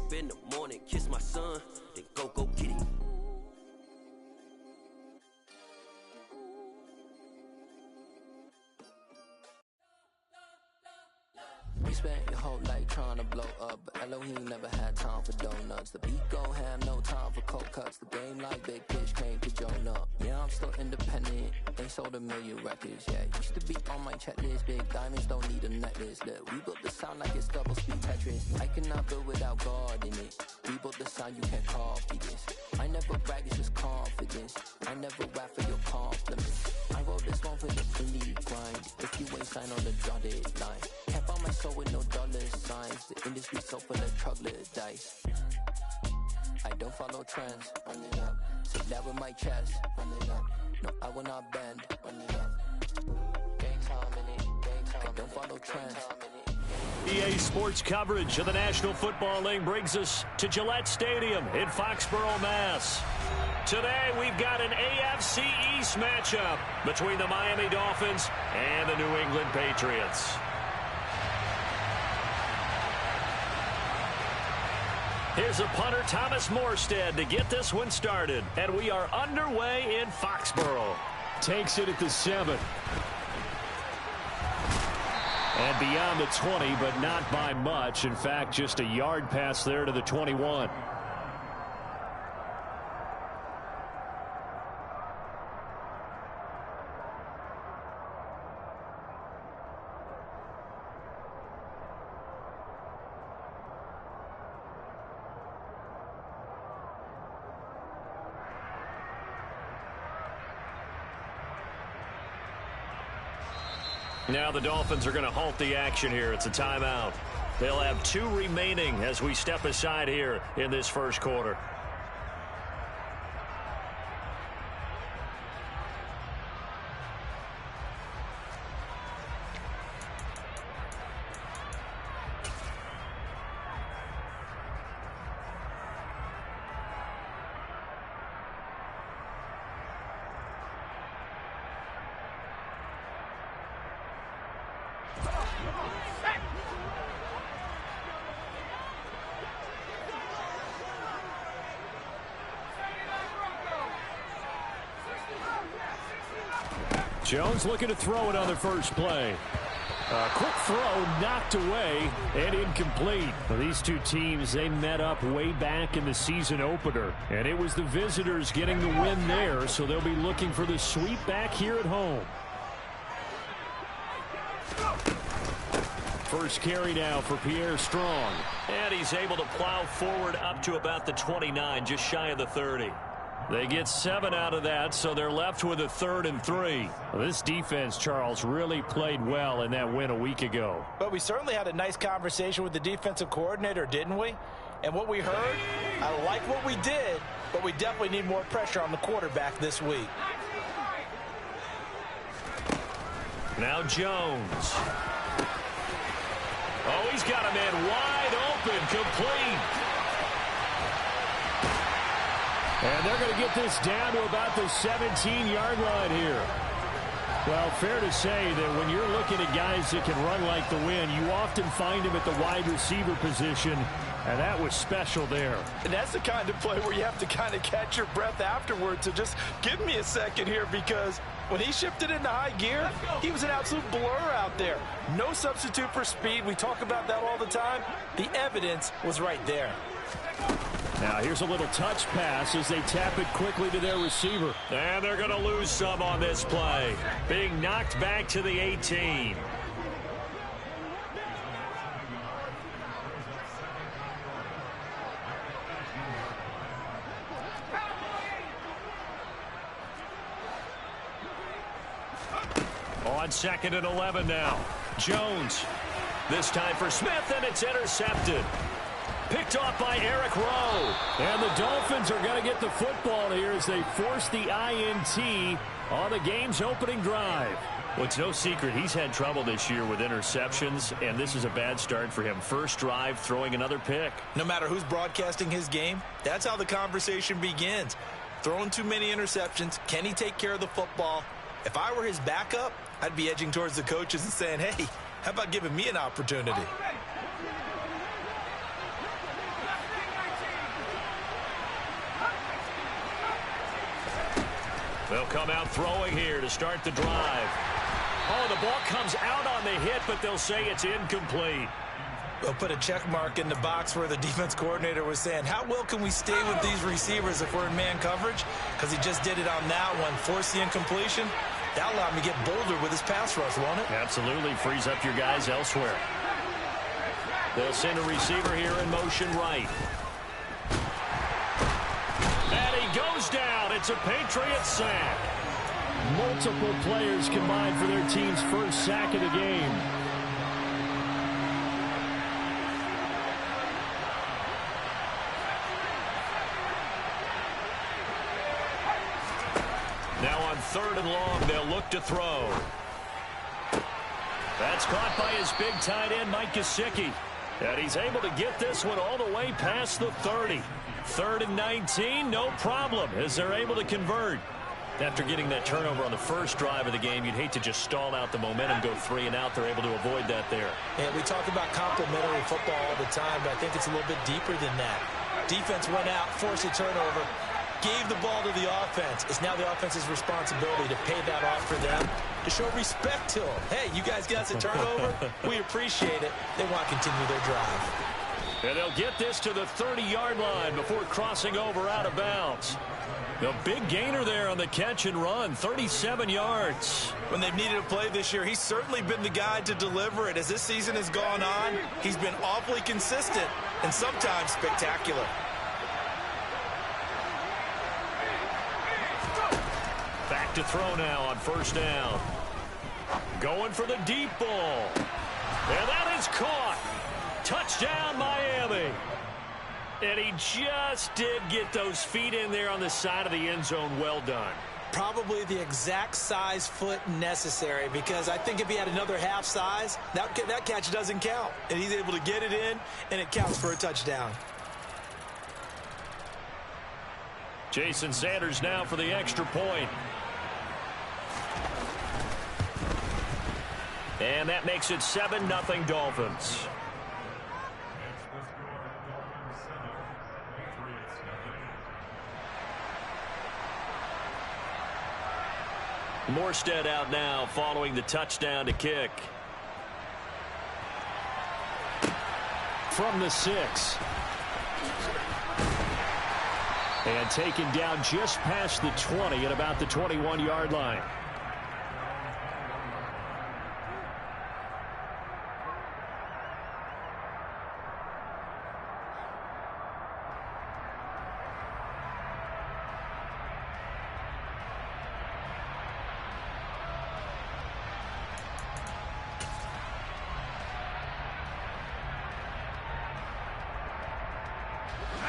up in the morning, kiss my son, then go get it. You spent your whole life trying to blow up, but Elohim never had time for donuts. The beat go ham, no time for cold cuts. The game like Big Pitch came to Jonah. Yeah, I'm still independent, ain't sold a million records yet. Used to be on my checklist, big diamonds don't need a necklace. Look, we built the sound like it's double speed Tetris. I cannot build without God in it. We built the sound, you can't copy this. I never brag, it's just confidence. I never rap for your compliments. I wrote this one for the indie grind. If you ain't signed on the dotted line, kept on my soul with no dollar signs. The industry so full of troglodytes. I don't follow trends. Run it up. Sit that with my chest. Run it up. No, I will not bend. Run it up. Gang time in it. Gang time. I don't follow trends. EA Sports coverage of the National Football League brings us to Gillette Stadium in Foxborough, Mass. Today we've got an AFC East matchup between the Miami Dolphins and the New England Patriots. Here's a punter, Thomas Morstead, to get this one started. And we are underway in Foxborough. Takes it at the 7. And beyond the 20, but not by much. In fact, just a yard pass there to the 21. Now the Dolphins are going to halt the action here. It's a timeout. They'll have 2 remaining as we step aside here in this first quarter. Jones looking to throw it on the first play. Quick throw knocked away and incomplete. Well, these two teams, they met up way back in the season opener, and it was the visitors getting the win there, so they'll be looking for the sweep back here at home. First carry now for Pierre Strong. And he's able to plow forward up to about the 29, just shy of the 30. They get 7 out of that, so they're left with a 3rd and 3. Well, this defense, Charles, really played well in that win a week ago. But we certainly had a nice conversation with the defensive coordinator, didn't we? And what we heard, I like what we did, but we definitely need more pressure on the quarterback this week. Now Jones. Oh, he's got a man wide open, complete. And they're going to get this down to about the 17-yard line here. Well, fair to say that when you're looking at guys that can run like the wind, you often find them at the wide receiver position, and that was special there. And that's the kind of play where you have to kind of catch your breath afterwards. So just give me a second here, because when he shifted into high gear, he was an absolute blur out there. No substitute for speed. We talk about that all the time. The evidence was right there. Now here's a little touch pass as they tap it quickly to their receiver. And they're going to lose some on this play. Being knocked back to the 18. On 2nd and 11 now. Jones. This time for Smith, and it's intercepted. Picked off by Eric Rowe. And the Dolphins are going to get the football here as they force the INT on the game's opening drive. Well, it's no secret he's had trouble this year with interceptions, and this is a bad start for him. First drive, throwing another pick. No matter who's broadcasting his game, that's how the conversation begins. Throwing too many interceptions. Can he take care of the football? If I were his backup, I'd be edging towards the coaches and saying, hey, how about giving me an opportunity? They'll come out throwing here to start the drive. Oh, the ball comes out on the hit, but they'll say it's incomplete. They'll put a check mark in the box where the defense coordinator was saying, how well can we stay with these receivers if we're in man coverage? Because he just did it on that one, force the incompletion. That allowed him to get bolder with his pass rush, won't it? Absolutely, frees up your guys elsewhere. They'll send a receiver here in motion right. And he goes down. It's a Patriot sack. Multiple players combined for their team's first sack of the game. Now on 3rd and long, they'll look to throw. That's caught by his big tight end, Mike Gesicki. And he's able to get this one all the way past the 30. 3rd and 19, no problem, as they're able to convert. After getting that turnover on the first drive of the game, you'd hate to just stall out the momentum, go 3 and out. They're able to avoid that there. And we talk about complementary football all the time, but I think it's a little bit deeper than that. Defense went out, forced a turnover, gave the ball to the offense. It's now the offense's responsibility to pay that off for them, to show respect to them. Hey, you guys got us a turnover. We appreciate it. They want to continue their drive. And they'll get this to the 30-yard line before crossing over out of bounds. The big gainer there on the catch and run, 37 yards. When they've needed a play this year, he's certainly been the guy to deliver it. As this season has gone on, he's been awfully consistent and sometimes spectacular. Back to throw now on 1st down. Going for the deep ball. And that is caught. Touchdown, Miami. And he just did get those feet in there on the side of the end zone. Well done. Probably the exact size foot necessary, because I think if he had another half size, that catch doesn't count. And he's able to get it in, and it counts for a touchdown. Jason Sanders now for the extra point. And that makes it 7-0 Dolphins. Morstead out now following the touchdown to kick. From the 6. And taken down just past the 20 at about the 21-yard line.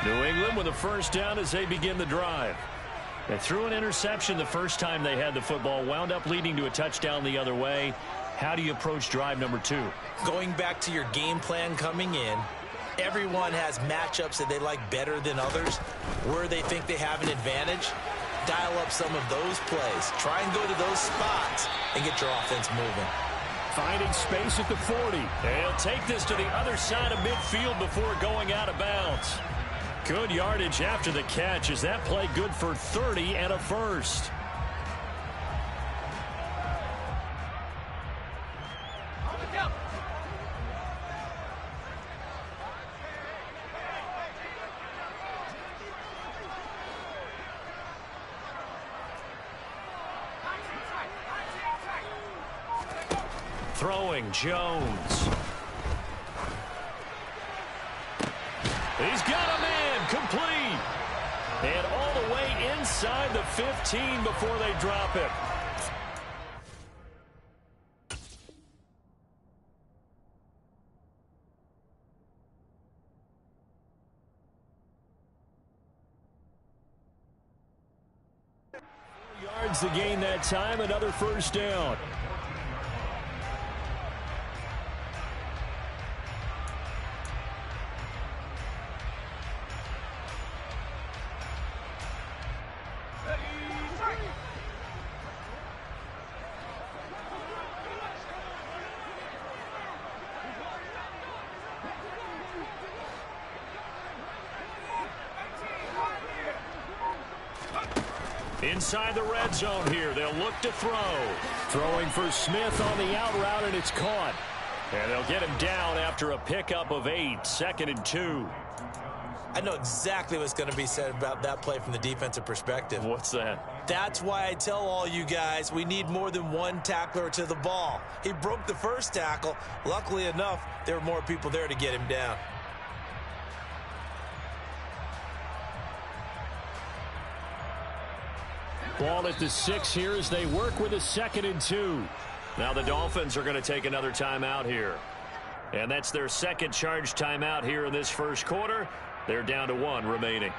New England with a 1st down as they begin the drive. They threw an interception the first time they had the football, wound up leading to a touchdown the other way. How do you approach drive number 2? Going back to your game plan coming in, everyone has matchups that they like better than others, where they think they have an advantage. Dial up some of those plays. Try and go to those spots and get your offense moving. Finding space at the 40. They'll take this to the other side of midfield before going out of bounds. Good yardage after the catch. Is that play good for 30 and a first? Throwing Jones. He's got a man, complete. And all the way inside the 15 before they drop it. Yards to gain that time, another 1st down. Inside the red zone here, they'll look to throw. Throwing for Smith on the out route, and it's caught. And they'll get him down after a pickup of 8, 2nd and 2. I know exactly what's going to be said about that play from the defensive perspective. What's that? That's why I tell all you guys we need more than one tackler to the ball. He broke the first tackle. Luckily enough, there were more people there to get him down. Ball at the 6 here as they work with a 2nd and 2. Now the Dolphins are going to take another timeout here. And that's their second charge timeout here in this first quarter. They're down to 1 remaining.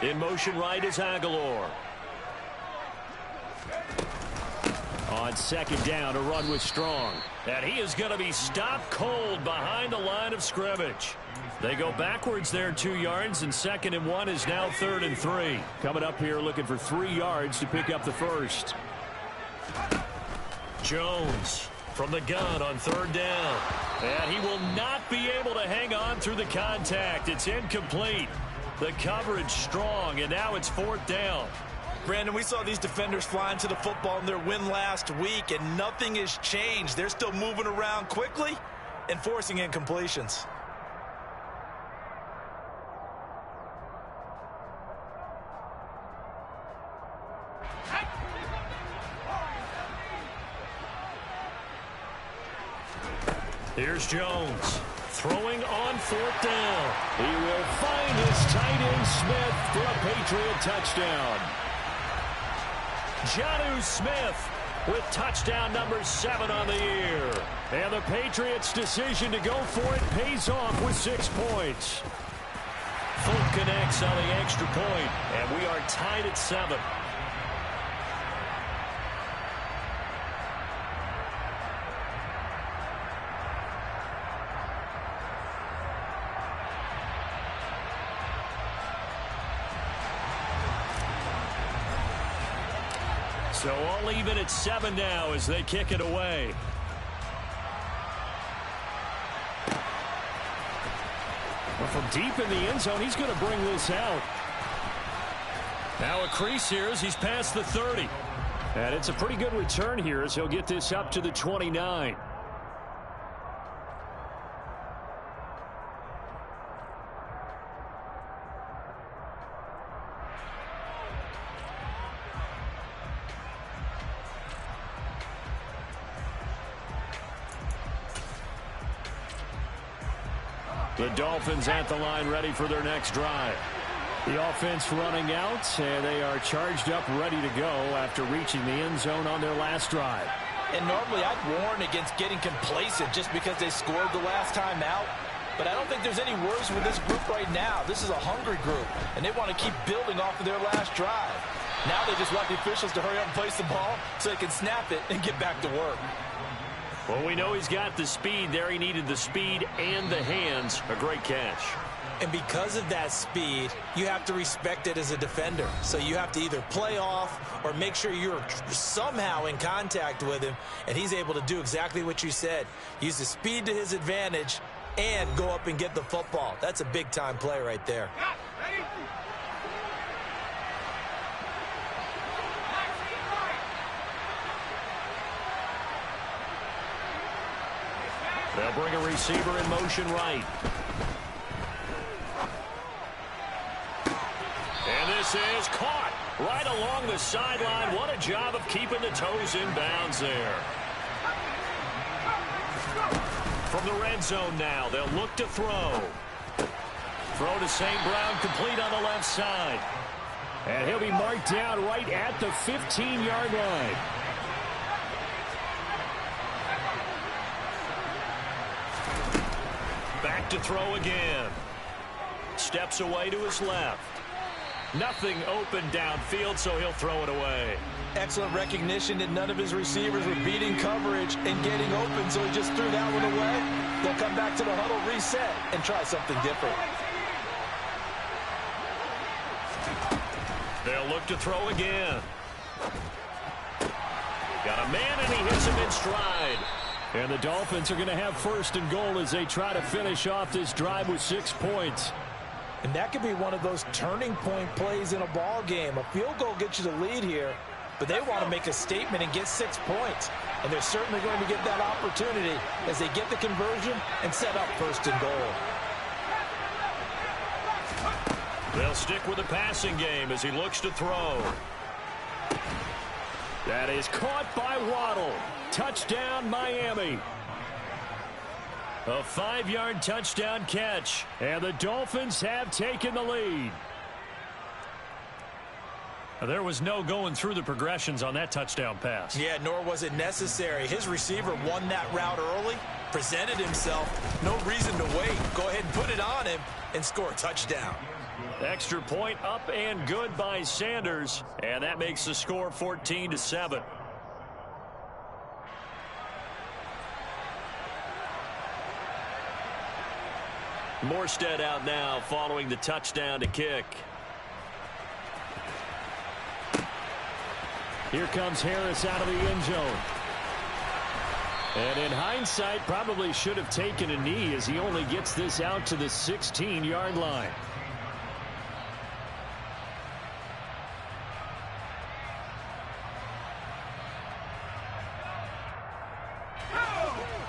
In motion right is Aguilar. On 2nd down, a run with Strong. And he is going to be stopped cold behind the line of scrimmage. They go backwards there 2 yards, and 2nd and 1 is now 3rd and 3. Coming up here looking for 3 yards to pick up the first. Jones from the gun on 3rd down. And he will not be able to hang on through the contact. It's incomplete. The coverage strong, and now it's 4th down. Brandon, we saw these defenders flying to the football in their win last week, and nothing has changed. They're still moving around quickly and forcing incompletions. Here's Jones throwing on 4th down. He will find his tight end Smith for a Patriot touchdown. Jonnu Smith with touchdown number 7 on the year. And the Patriots' decision to go for it pays off with 6 points. Folk connects on the extra point, and we are tied at 7. So all even at 7 now as they kick it away. Well, from deep in the end zone, he's going to bring this out. Now a crease here as he's past the 30. And it's a pretty good return here as he'll get this up to the 29. The Dolphins at the line ready for their next drive. The offense running out, and they are charged up ready to go after reaching the end zone on their last drive. And normally I'd warn against getting complacent just because they scored the last time out. But I don't think there's any worries with this group right now. This is a hungry group, and they want to keep building off of their last drive. Now they just want the officials to hurry up and place the ball so they can snap it and get back to work. Well, we know he's got the speed there. He needed the speed and the hands. A great catch. And because of that speed, you have to respect it as a defender. So you have to either play off or make sure you're somehow in contact with him, and he's able to do exactly what you said. Use the speed to his advantage and go up and get the football. That's a big-time play right there. They'll bring a receiver in motion right. And this is caught right along the sideline. What a job of keeping the toes in bounds there. From the red zone now, they'll look to throw. Throw to St. Brown, complete on the left side. And he'll be marked down right at the 15-yard line. Back to throw again. Steps away to his left. Nothing open downfield, so he'll throw it away. Excellent recognition that none of his receivers were beating coverage and getting open, so he just threw that one away. They'll come back to the huddle, reset, and try something different. They'll look to throw again. Got a man, and he hits him in stride. And the Dolphins are going to have first and goal as they try to finish off this drive with 6 points. And that could be one of those turning point plays in a ball game. A field goal gets you the lead here, but they want to make a statement and get 6 points. And they're certainly going to get that opportunity as they get the conversion and set up first and goal. They'll stick with the passing game as he looks to throw. That is caught by Waddle. Touchdown, Miami. A 5-yard touchdown catch, and the Dolphins have taken the lead. There was no going through the progressions on that touchdown pass. Yeah, nor was it necessary. His receiver won that route early, presented himself. No reason to wait. Go ahead and put it on him and score a touchdown. Extra point up and good by Sanders, and that makes the score 14-7. Morstead out now following the touchdown to kick. Here comes Harris out of the end zone. And in hindsight, probably should have taken a knee as he only gets this out to the 16-yard line.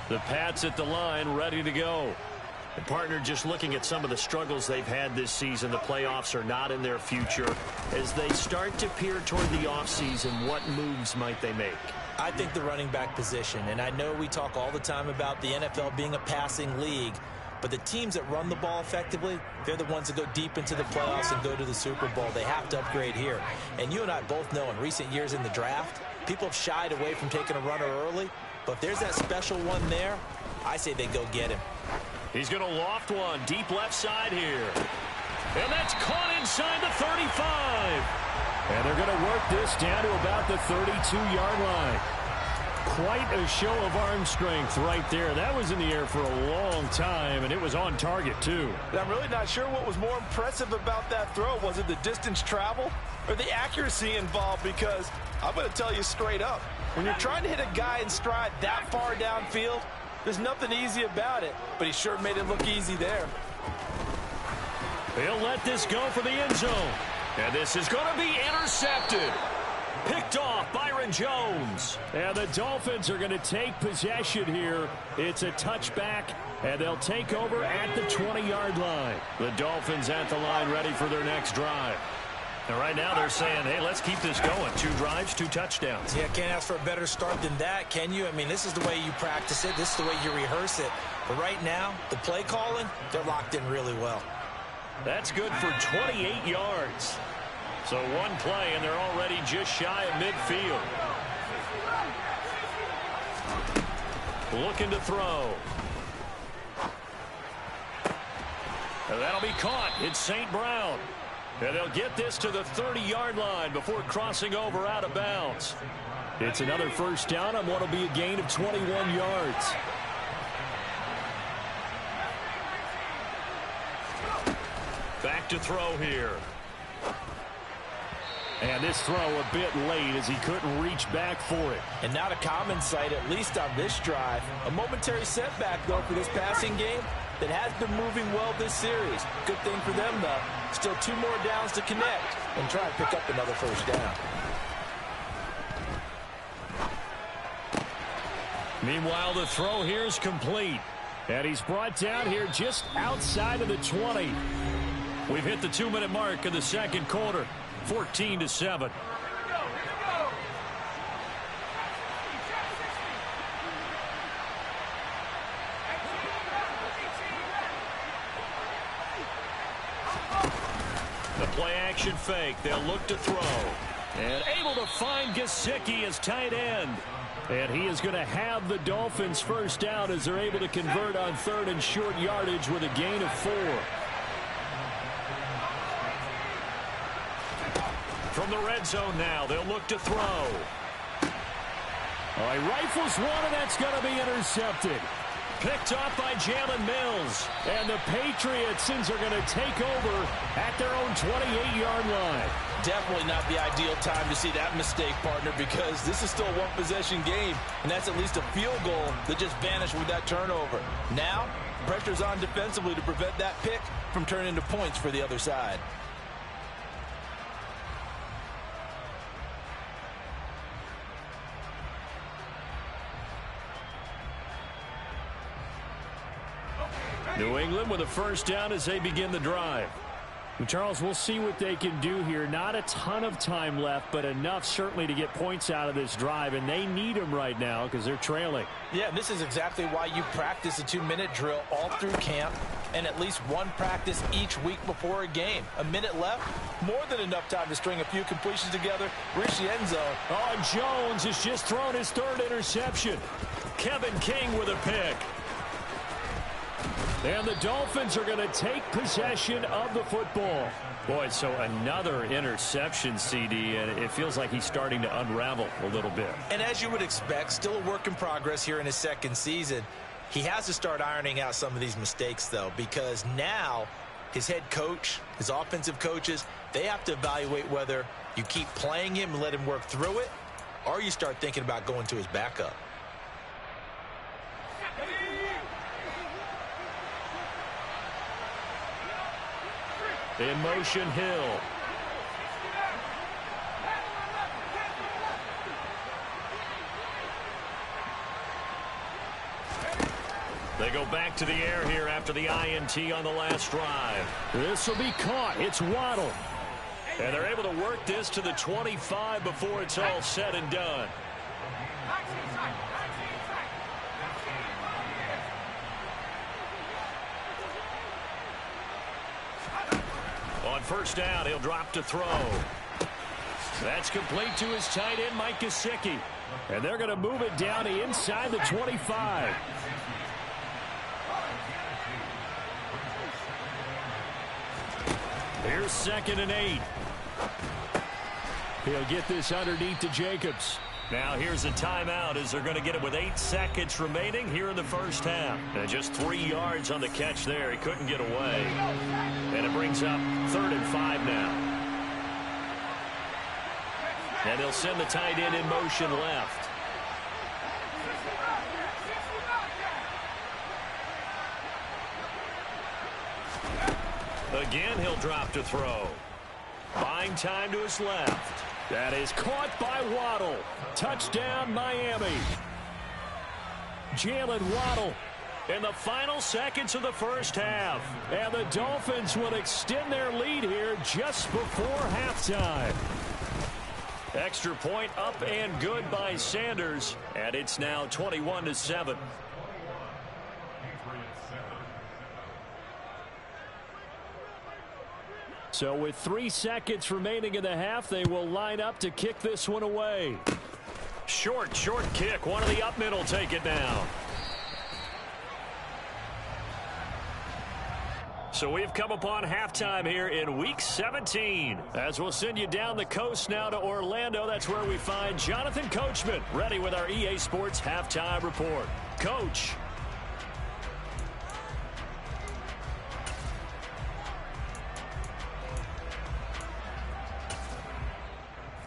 The Pats at the line, ready to go. And partner, just looking at some of the struggles they've had this season, the playoffs are not in their future. As they start to peer toward the offseason, what moves might they make? I think the running back position, and I know we talk all the time about the NFL being a passing league, but the teams that run the ball effectively, they're the ones that go deep into the playoffs and go to the Super Bowl. They have to upgrade here. And you and I both know in recent years in the draft, people have shied away from taking a runner early, but if there's that special one there, I say they go get him. He's going to loft one deep left side here. And that's caught inside the 35. And they're going to work this down to about the 32-yard line. Quite a show of arm strength right there. That was in the air for a long time, and it was on target, too. I'm really not sure what was more impressive about that throw. Was it the distance travel or the accuracy involved? Because I'm going to tell you straight up, when you're trying to hit a guy in stride that far downfield, there's nothing easy about it, but he sure made it look easy there. He'll let this go for the end zone. And this is going to be intercepted. Picked off Byron Jones. And the Dolphins are going to take possession here. It's a touchback, and they'll take over at the 20-yard line. The Dolphins at the line ready for their next drive. And right now they're saying, hey, let's keep this going. 2 drives, 2 touchdowns. Yeah, can't ask for a better start than that, can you? I mean, this is the way you practice it. This is the way you rehearse it. But right now, the play calling, they're locked in really well. That's good for 28 yards. So one play, and they're already just shy of midfield. Looking to throw. And that'll be caught. It's St. Brown. And they'll get this to the 30-yard line before crossing over out of bounds. It's another first down on what will be a gain of 21 yards. Back to throw here. And this throw a bit late as he couldn't reach back for it. And not a common sight, at least on this drive. A momentary setback, though, for this passing game that has been moving well this series. Good thing for them, though. Still 2 more downs to connect and try and pick up another first down. Meanwhile, the throw here is complete. And he's brought down here just outside of the 20. We've hit the 2-minute mark of the second quarter. 14-7. The play-action fake. They'll look to throw. And able to find Gesicki as tight end. And he is going to have the Dolphins first down as they're able to convert on 3rd and short yardage with a gain of 4. From the red zone now, they'll look to throw. All right, rifles one, and that's going to be intercepted. picked off by Jalen Mills. And the Patriotsons are going to take over at their own 28-yard line. Definitely not the ideal time to see that mistake, partner, because this is still a one-possession game, and that's at least a field goal that just vanished with that turnover. Now, pressure's on defensively to prevent that pick from turning into points for the other side. New England with a first down as they begin the drive. And Charles, we'll see what they can do here. Not a ton of time left, but enough certainly to get points out of this drive, and they need them right now because they're trailing. Yeah, and this is exactly why you practice a 2-minute drill all through camp and at least one practice each week before a game. A minute left, more than enough time to string a few completions together, reach the end zone. Oh, Jones has just thrown his third interception. Kevin King with a pick. And the Dolphins are going to take possession of the football. Boy, so another interception, CD, and it feels like he's starting to unravel a little bit. And as you would expect, still a work in progress here in his second season. He has to start ironing out some of these mistakes, though, because now his head coach, his offensive coaches, they have to evaluate whether you keep playing him and let him work through it, or you start thinking about going to his backup. In motion, Hill. They go back to the air here after the INT on the last drive. This will be caught. It's Waddle. And they're able to work this to the 25 before it's all said and done. On first down, he'll drop to throw. That's complete to his tight end, Mike Gesicki. And they're going to move it down to inside the 25. Here's 2nd and 8. He'll get this underneath to Jacobs. Now here's a timeout as they're going to get it with 8 seconds remaining here in the first half. And just 3 yards on the catch there. He couldn't get away. And it brings up 3rd and 5 now. And they'll send the tight end in motion left. Again, he'll drop to throw. Buying time to his left. That is caught by Waddle. Touchdown, Miami. Jalen Waddle in the final seconds of the first half. And the Dolphins will extend their lead here just before halftime. Extra point up and good by Sanders. And it's now 21-7. So with 3 seconds remaining in the half, they will line up to kick this one away. Short kick. One of the up middle take it down. So we've come upon halftime here in Week 17. As we'll send you down the coast now to Orlando. That's where we find Jonathan Coachman ready with our EA Sports Halftime Report. Coach.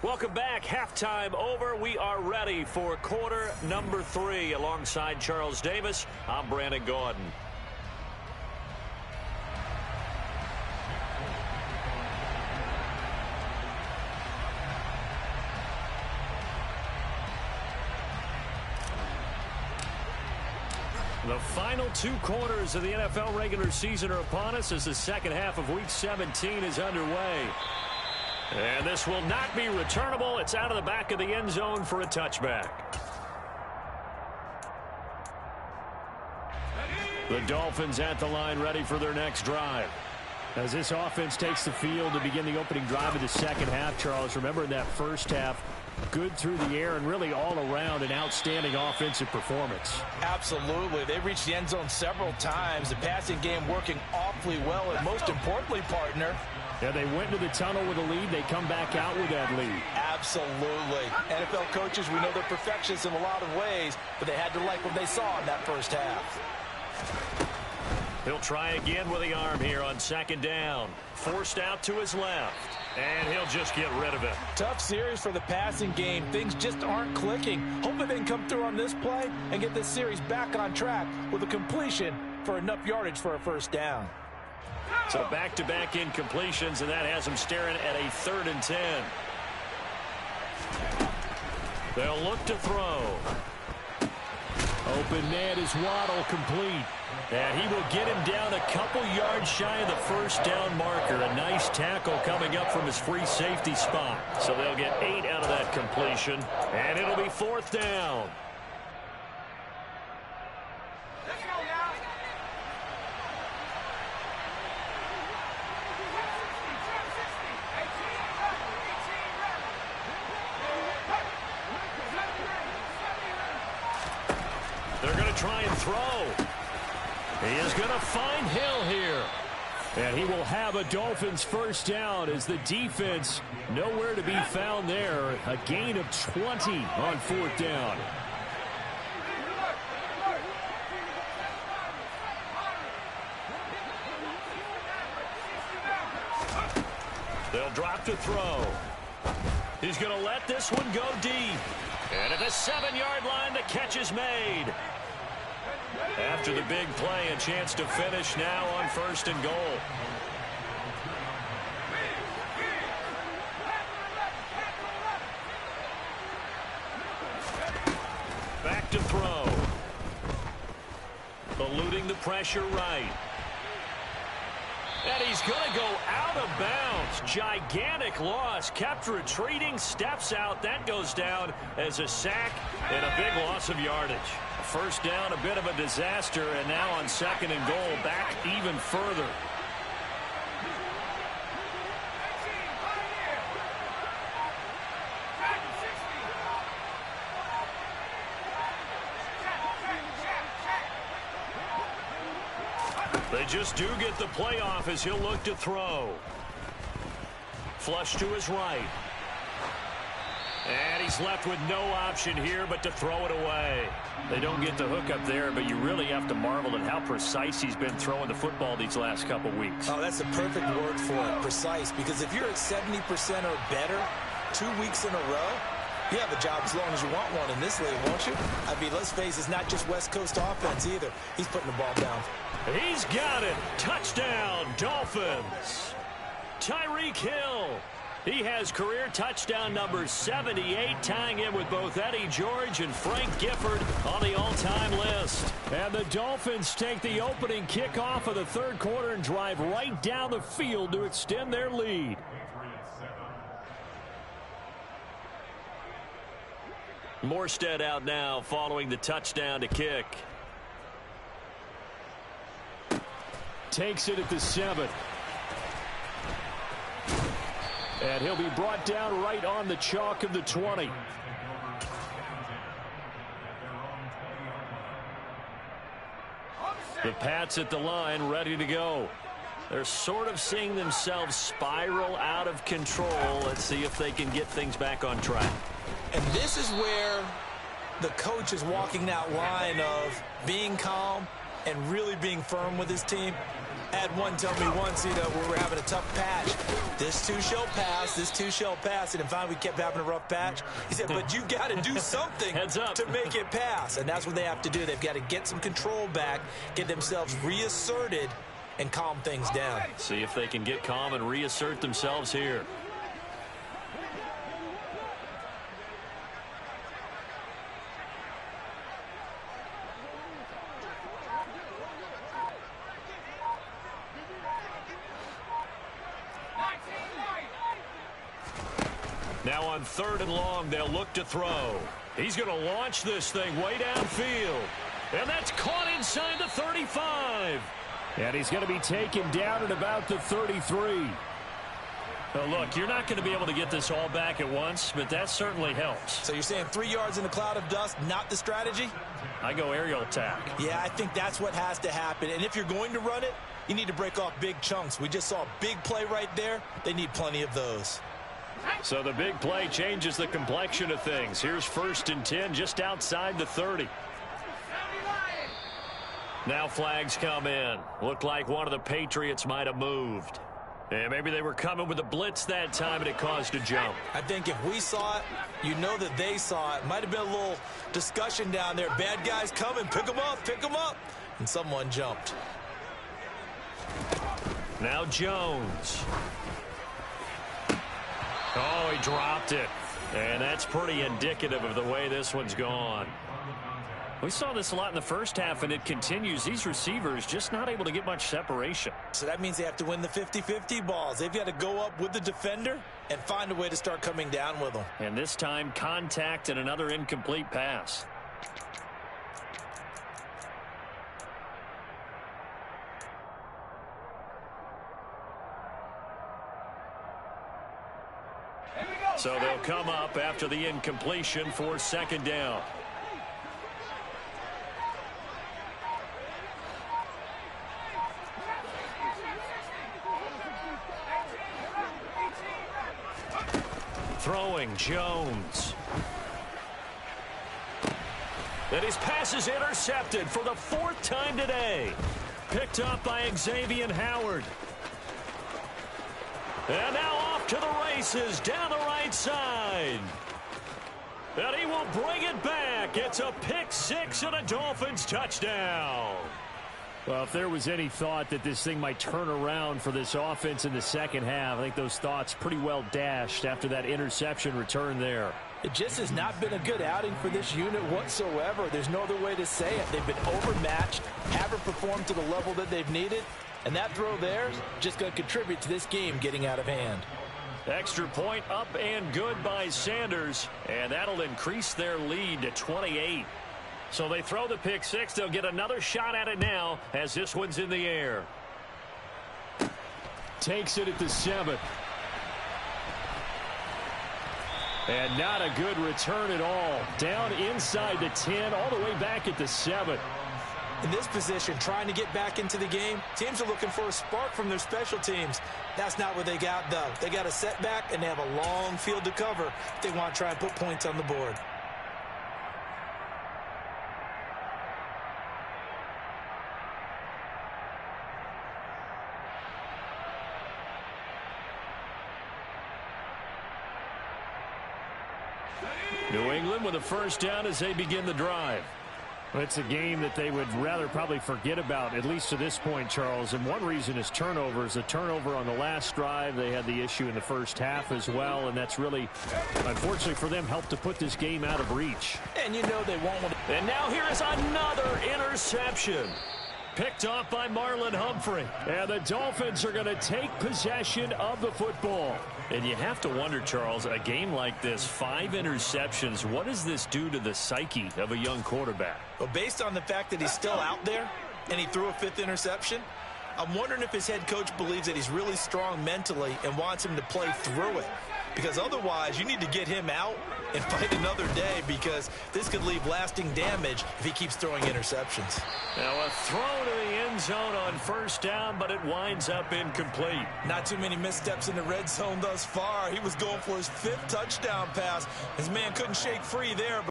Welcome back. Halftime over. We are ready for quarter number 3. Alongside Charles Davis, I'm Brandon Gordon. The final 2 quarters of the NFL regular season are upon us as the second half of Week 17 is underway. And this will not be returnable. It's out of the back of the end zone for a touchback. The Dolphins at the line ready for their next drive. As this offense takes the field to begin the opening drive of the second half, Charles, remember in that first half, good through the air and really all around an outstanding offensive performance. Absolutely. They reached the end zone several times. The passing game working awfully well. And most importantly, partner, yeah, they went to the tunnel with a lead. They come back out with that lead. Absolutely. NFL coaches, we know they're perfectionists in a lot of ways, but they had to like what they saw in that first half. He'll try again with the arm here on second down. Forced out to his left. And he'll just get rid of it. Tough series for the passing game. Things just aren't clicking. Hopefully they can come through on this play and get this series back on track with a completion for enough yardage for a first down. So back-to-back incompletions, and that has him staring at a 3rd and 10. They'll look to throw. Open man is Waddle, complete. And he will get him down a couple yards shy of the first down marker. A nice tackle coming up from his free safety spot. So they'll get 8 out of that completion, and it'll be 4th down. They're going to try and throw. He is going to find Hill here. And he will have a Dolphins first down as the defense nowhere to be found there. A gain of 20 on 4th down. They'll drop to throw. He's going to let this one go deep. And at the 7-yard line, the catch is made. After the big play, a chance to finish now on 1st and goal. Back to throw. Eluding the pressure right. And he's going to go out of bounds. Gigantic loss. Kept retreating. Steps out. That goes down as a sack and a big loss of yardage. First down, a bit of a disaster. And now on 2nd and goal, back even further. They just do get the playoff as he'll look to throw. Flush to his right. And he's left with no option here but to throw it away. They don't get the hook up there, but you really have to marvel at how precise he's been throwing the football these last couple weeks. Oh, that's the perfect word for it, precise. Because if you're at 70% or better 2 weeks in a row, you have a job as long as you want one in this league, won't you? I mean, let's face it, it's not just West Coast offense either. He's putting the ball down. He's got it. Touchdown, Dolphins. Tyreek Hill. He has career touchdown number 78, tying in with both Eddie George and Frank Gifford on the all-time list. And the Dolphins take the opening kickoff of the 3rd quarter and drive right down the field to extend their lead. Morstead out now following the touchdown to kick. Takes it at the 7. And he'll be brought down right on the chalk of the 20. The Pats at the line, ready to go. They're sort of seeing themselves spiral out of control. Let's see if they can get things back on track. And this is where the coach is walking that line of being calm and really being firm with his team. I had one tell me once, we were having a tough patch. This too shall pass, this too shall pass. And finally we kept having a rough patch. He said, but you got to do something to make it pass. And that's what they have to do. They've got to get some control back, get themselves reasserted, and calm things down. See if they can get calm and reassert themselves here. Now on 3rd and long, they'll look to throw. He's going to launch this thing way downfield. And that's caught inside the 35. And he's going to be taken down at about the 33. Well, look, you're not going to be able to get this all back at once, but that certainly helps. So you're saying 3 yards in a cloud of dust, not the strategy? I go aerial attack. Yeah, I think that's what has to happen. And if you're going to run it, you need to break off big chunks. We just saw a big play right there. They need plenty of those. So the big play changes the complexion of things. Here's 1st and 10 just outside the 30. Now flags come in. Looked like one of the Patriots might have moved. And maybe they were coming with a blitz that time and it caused a jump. I think if we saw it, you know that they saw it. Might have been a little discussion down there. Bad guys coming. Pick them up. Pick them up. And someone jumped. Now Jones. Oh, he dropped it. And that's pretty indicative of the way this one's gone. We saw this a lot in the first half, and it continues. These receivers just not able to get much separation. So that means they have to win the 50-50 balls. They've got to go up with the defender and find a way to start coming down with them. And this time, contact and another incomplete pass. So they'll come up after the incompletion for second down. Throwing Jones. And his pass is intercepted for the 4th time today. Picked up by Xavier Howard. And now off to the races down the right side. And he will bring it back. It's a pick 6 and a Dolphins touchdown. Well, if there was any thought that this thing might turn around for this offense in the second half, I think those thoughts pretty well dashed after that interception return there. It just has not been a good outing for this unit whatsoever. There's no other way to say it. They've been overmatched, haven't performed to the level that they've needed, and that throw there is just going to contribute to this game getting out of hand. Extra point up and good by Sanders, and that'll increase their lead to 28. So they throw the pick 6. They'll get another shot at it now as this one's in the air. Takes it at the 7. And not a good return at all. Down inside the 10, all the way back at the 7. In this position, trying to get back into the game, teams are looking for a spark from their special teams. That's not what they got, though. They got a setback, and they have a long field to cover if they want to try and put points on the board. New England with a first down as they begin the drive. Well, it's a game that they would rather probably forget about, at least to this point, Charles. And one reason is turnovers. A turnover on the last drive. They had the issue in the first half as well, and that's really, unfortunately for them, helped to put this game out of reach. And you know they won't want to. And now here is another interception. Picked off by Marlon Humphrey. And the Dolphins are going to take possession of the football. And you have to wonder, Charles, a game like this, 5 interceptions, what does this do to the psyche of a young quarterback? Well, based on the fact that he's still out there and he threw a 5th interception, I'm wondering if his head coach believes that he's really strong mentally and wants him to play through it. Because otherwise, you need to get him out and fight another day, because this could leave lasting damage if he keeps throwing interceptions. Now a throw to the end zone on first down, but it winds up incomplete. Not too many missteps in the red zone thus far. He was going for his 5th touchdown pass. His man couldn't shake free there,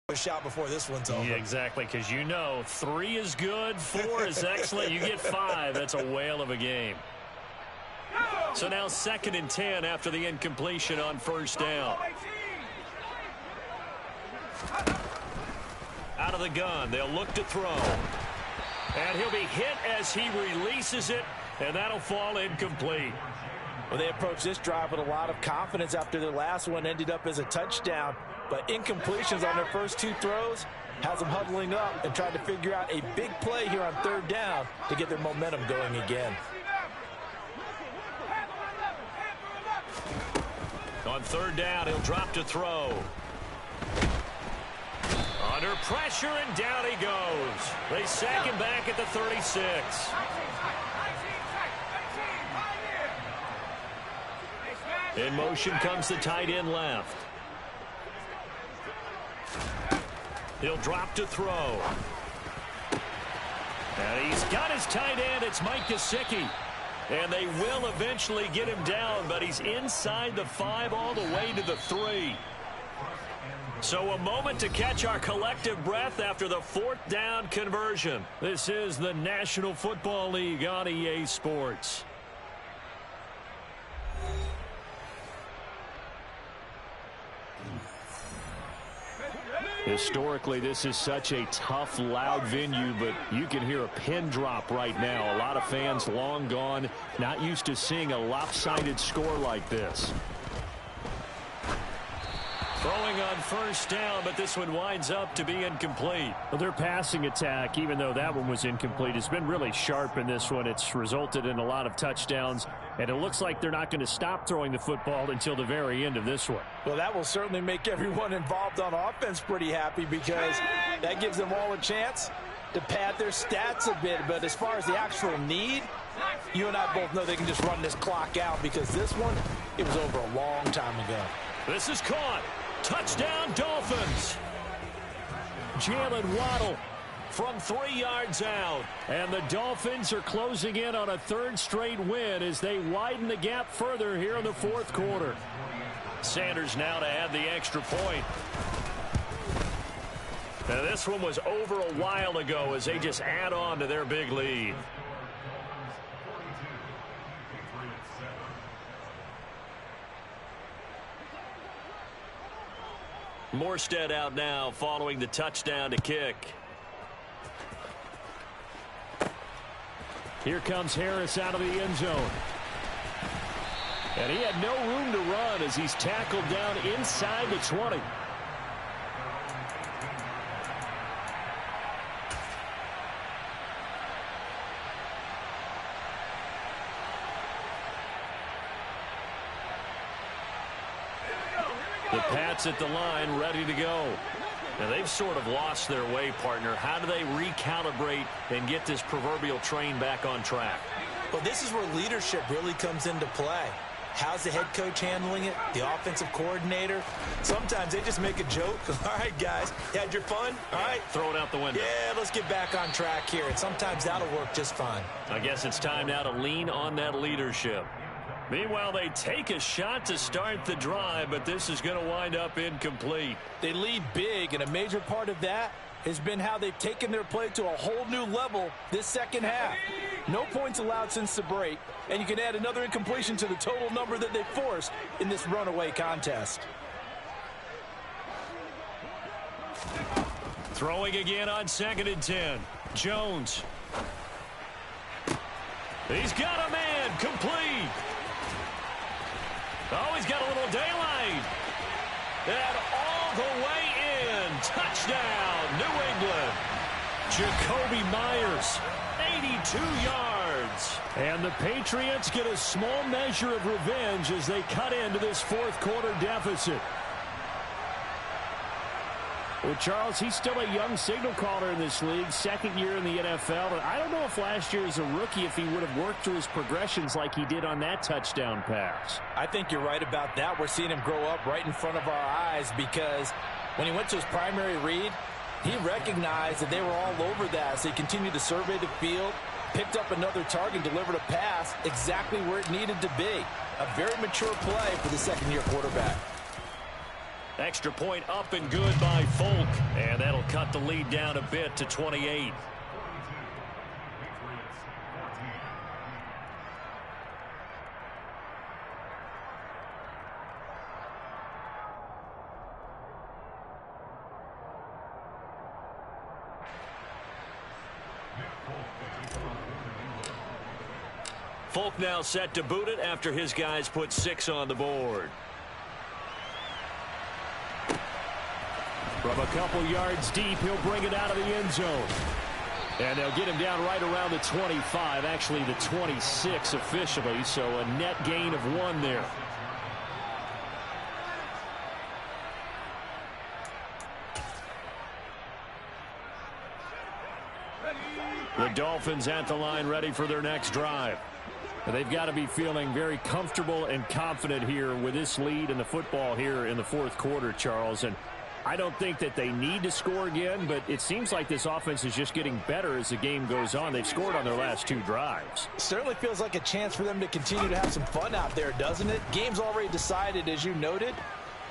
but a shot before this one's over. Yeah, exactly, because you know 3 is good, 4 is excellent. You get 5. That's a whale of a game. So now 2nd and 10 after the incompletion on first down. Out of the gun, they'll look to throw. And he'll be hit as he releases it, and that'll fall incomplete. Well, they approached this drive with a lot of confidence after their last one ended up as a touchdown. But incompletions on their first 2 throws has them huddling up and trying to figure out a big play here on 3rd down to get their momentum going again. On 3rd down, he'll drop to throw. Under pressure, and down he goes. They sack him back at the 36. In motion comes the tight end left. He'll drop to throw. And he's got his tight end. It's Mike Gesicki. And they will eventually get him down, but he's inside the 5 all the way to the 3. So a moment to catch our collective breath after the fourth down conversion. This is the National Football League on EA Sports. Historically, this is such a tough, loud venue, but you can hear a pin drop right now. A lot of fans long gone, not used to seeing a lopsided score like this. Throwing on first down, but this one winds up to be incomplete. Well, their passing attack, even though that one was incomplete, has been really sharp in this one. It's resulted in a lot of touchdowns, and it looks like they're not going to stop throwing the football until the very end of this one. Well, that will certainly make everyone involved on offense pretty happy because that gives them all a chance to pad their stats a bit. But as far as the actual need, you and I both know they can just run this clock out because this one, it was over a long time ago. This is caught. Touchdown, Dolphins. Jalen Waddle from 3 yards out. And the Dolphins are closing in on a third straight win as they widen the gap further here in the fourth quarter. Sanders now to add the extra point. Now this one was over a while ago as they just add on to their big lead. Morstead out now following the touchdown to kick. Here comes Harris out of the end zone. And he had no room to run as he's tackled down inside the 20. The Pats at the line, ready to go. Now, they've sort of lost their way, partner. How do they recalibrate and get this proverbial train back on track? Well, this is where leadership really comes into play. How's the head coach handling it? The offensive coordinator? Sometimes they just make a joke. All right, guys, you had your fun? All right. Throw it out the window. Yeah, let's get back on track here. And sometimes that'll work just fine. I guess it's time now to lean on that leadership. Meanwhile, they take a shot to start the drive, but this is going to wind up incomplete. They lead big, and a major part of that has been how they've taken their play to a whole new level this second half. No points allowed since the break, and you can add another incompletion to the total number that they forced in this runaway contest. Throwing again on 2nd and 10. Jones. He's got a man, complete. Oh, he's got a little daylight. And all the way in. Touchdown, New England. Jacoby Myers, 82 yards. And the Patriots get a small measure of revenge as they cut into this fourth quarter deficit. Well, Charles, he's still a young signal caller in this league, second year in the NFL. But I don't know if last year as a rookie, if he would have worked through his progressions like he did on that touchdown pass. I think you're right about that. We're seeing him grow up right in front of our eyes because when he went to his primary read, he recognized that they were all over that. So he continued to survey the field, picked up another target, delivered a pass exactly where it needed to be. A very mature play for the second-year quarterback. Extra point up and good by Folk. And that'll cut the lead down a bit to 28. Folk now set to boot it after his guys put 6 on the board. From a couple yards deep, he'll bring it out of the end zone. And they'll get him down right around the 25, actually the 26 officially, so a net gain of 1 there. The Dolphins at the line ready for their next drive. They've got to be feeling very comfortable and confident here with this lead in the football here in the fourth quarter, Charles. And I don't think that they need to score again, but it seems like this offense is just getting better as the game goes on. They've scored on their last 2 drives. Certainly feels like a chance for them to continue to have some fun out there, doesn't it? Game's already decided, as you noted.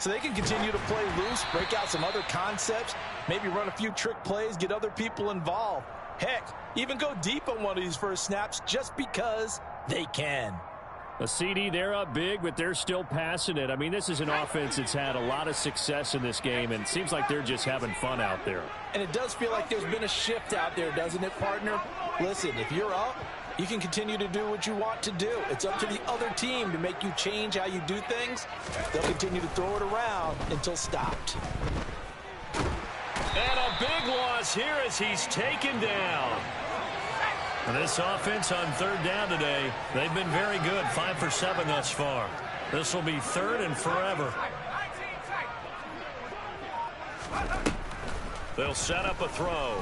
so they can continue to play loose, break out some other concepts, maybe run a few trick plays, get other people involved. Heck, even go deep on one of these first snaps just because they can. A CD, they're up big, but they're still passing it. I mean, this is an offense that's had a lot of success in this game, and it seems like they're just having fun out there. And it does feel like there's been a shift out there, doesn't it, partner? Listen, if you're up, you can continue to do what you want to do. It's up to the other team to make you change how you do things. They'll continue to throw it around until stopped. And a big loss here as he's taken down. This offense on third down today, they've been very good, 5 for 7 thus far. This will be third and forever. They'll set up a throw.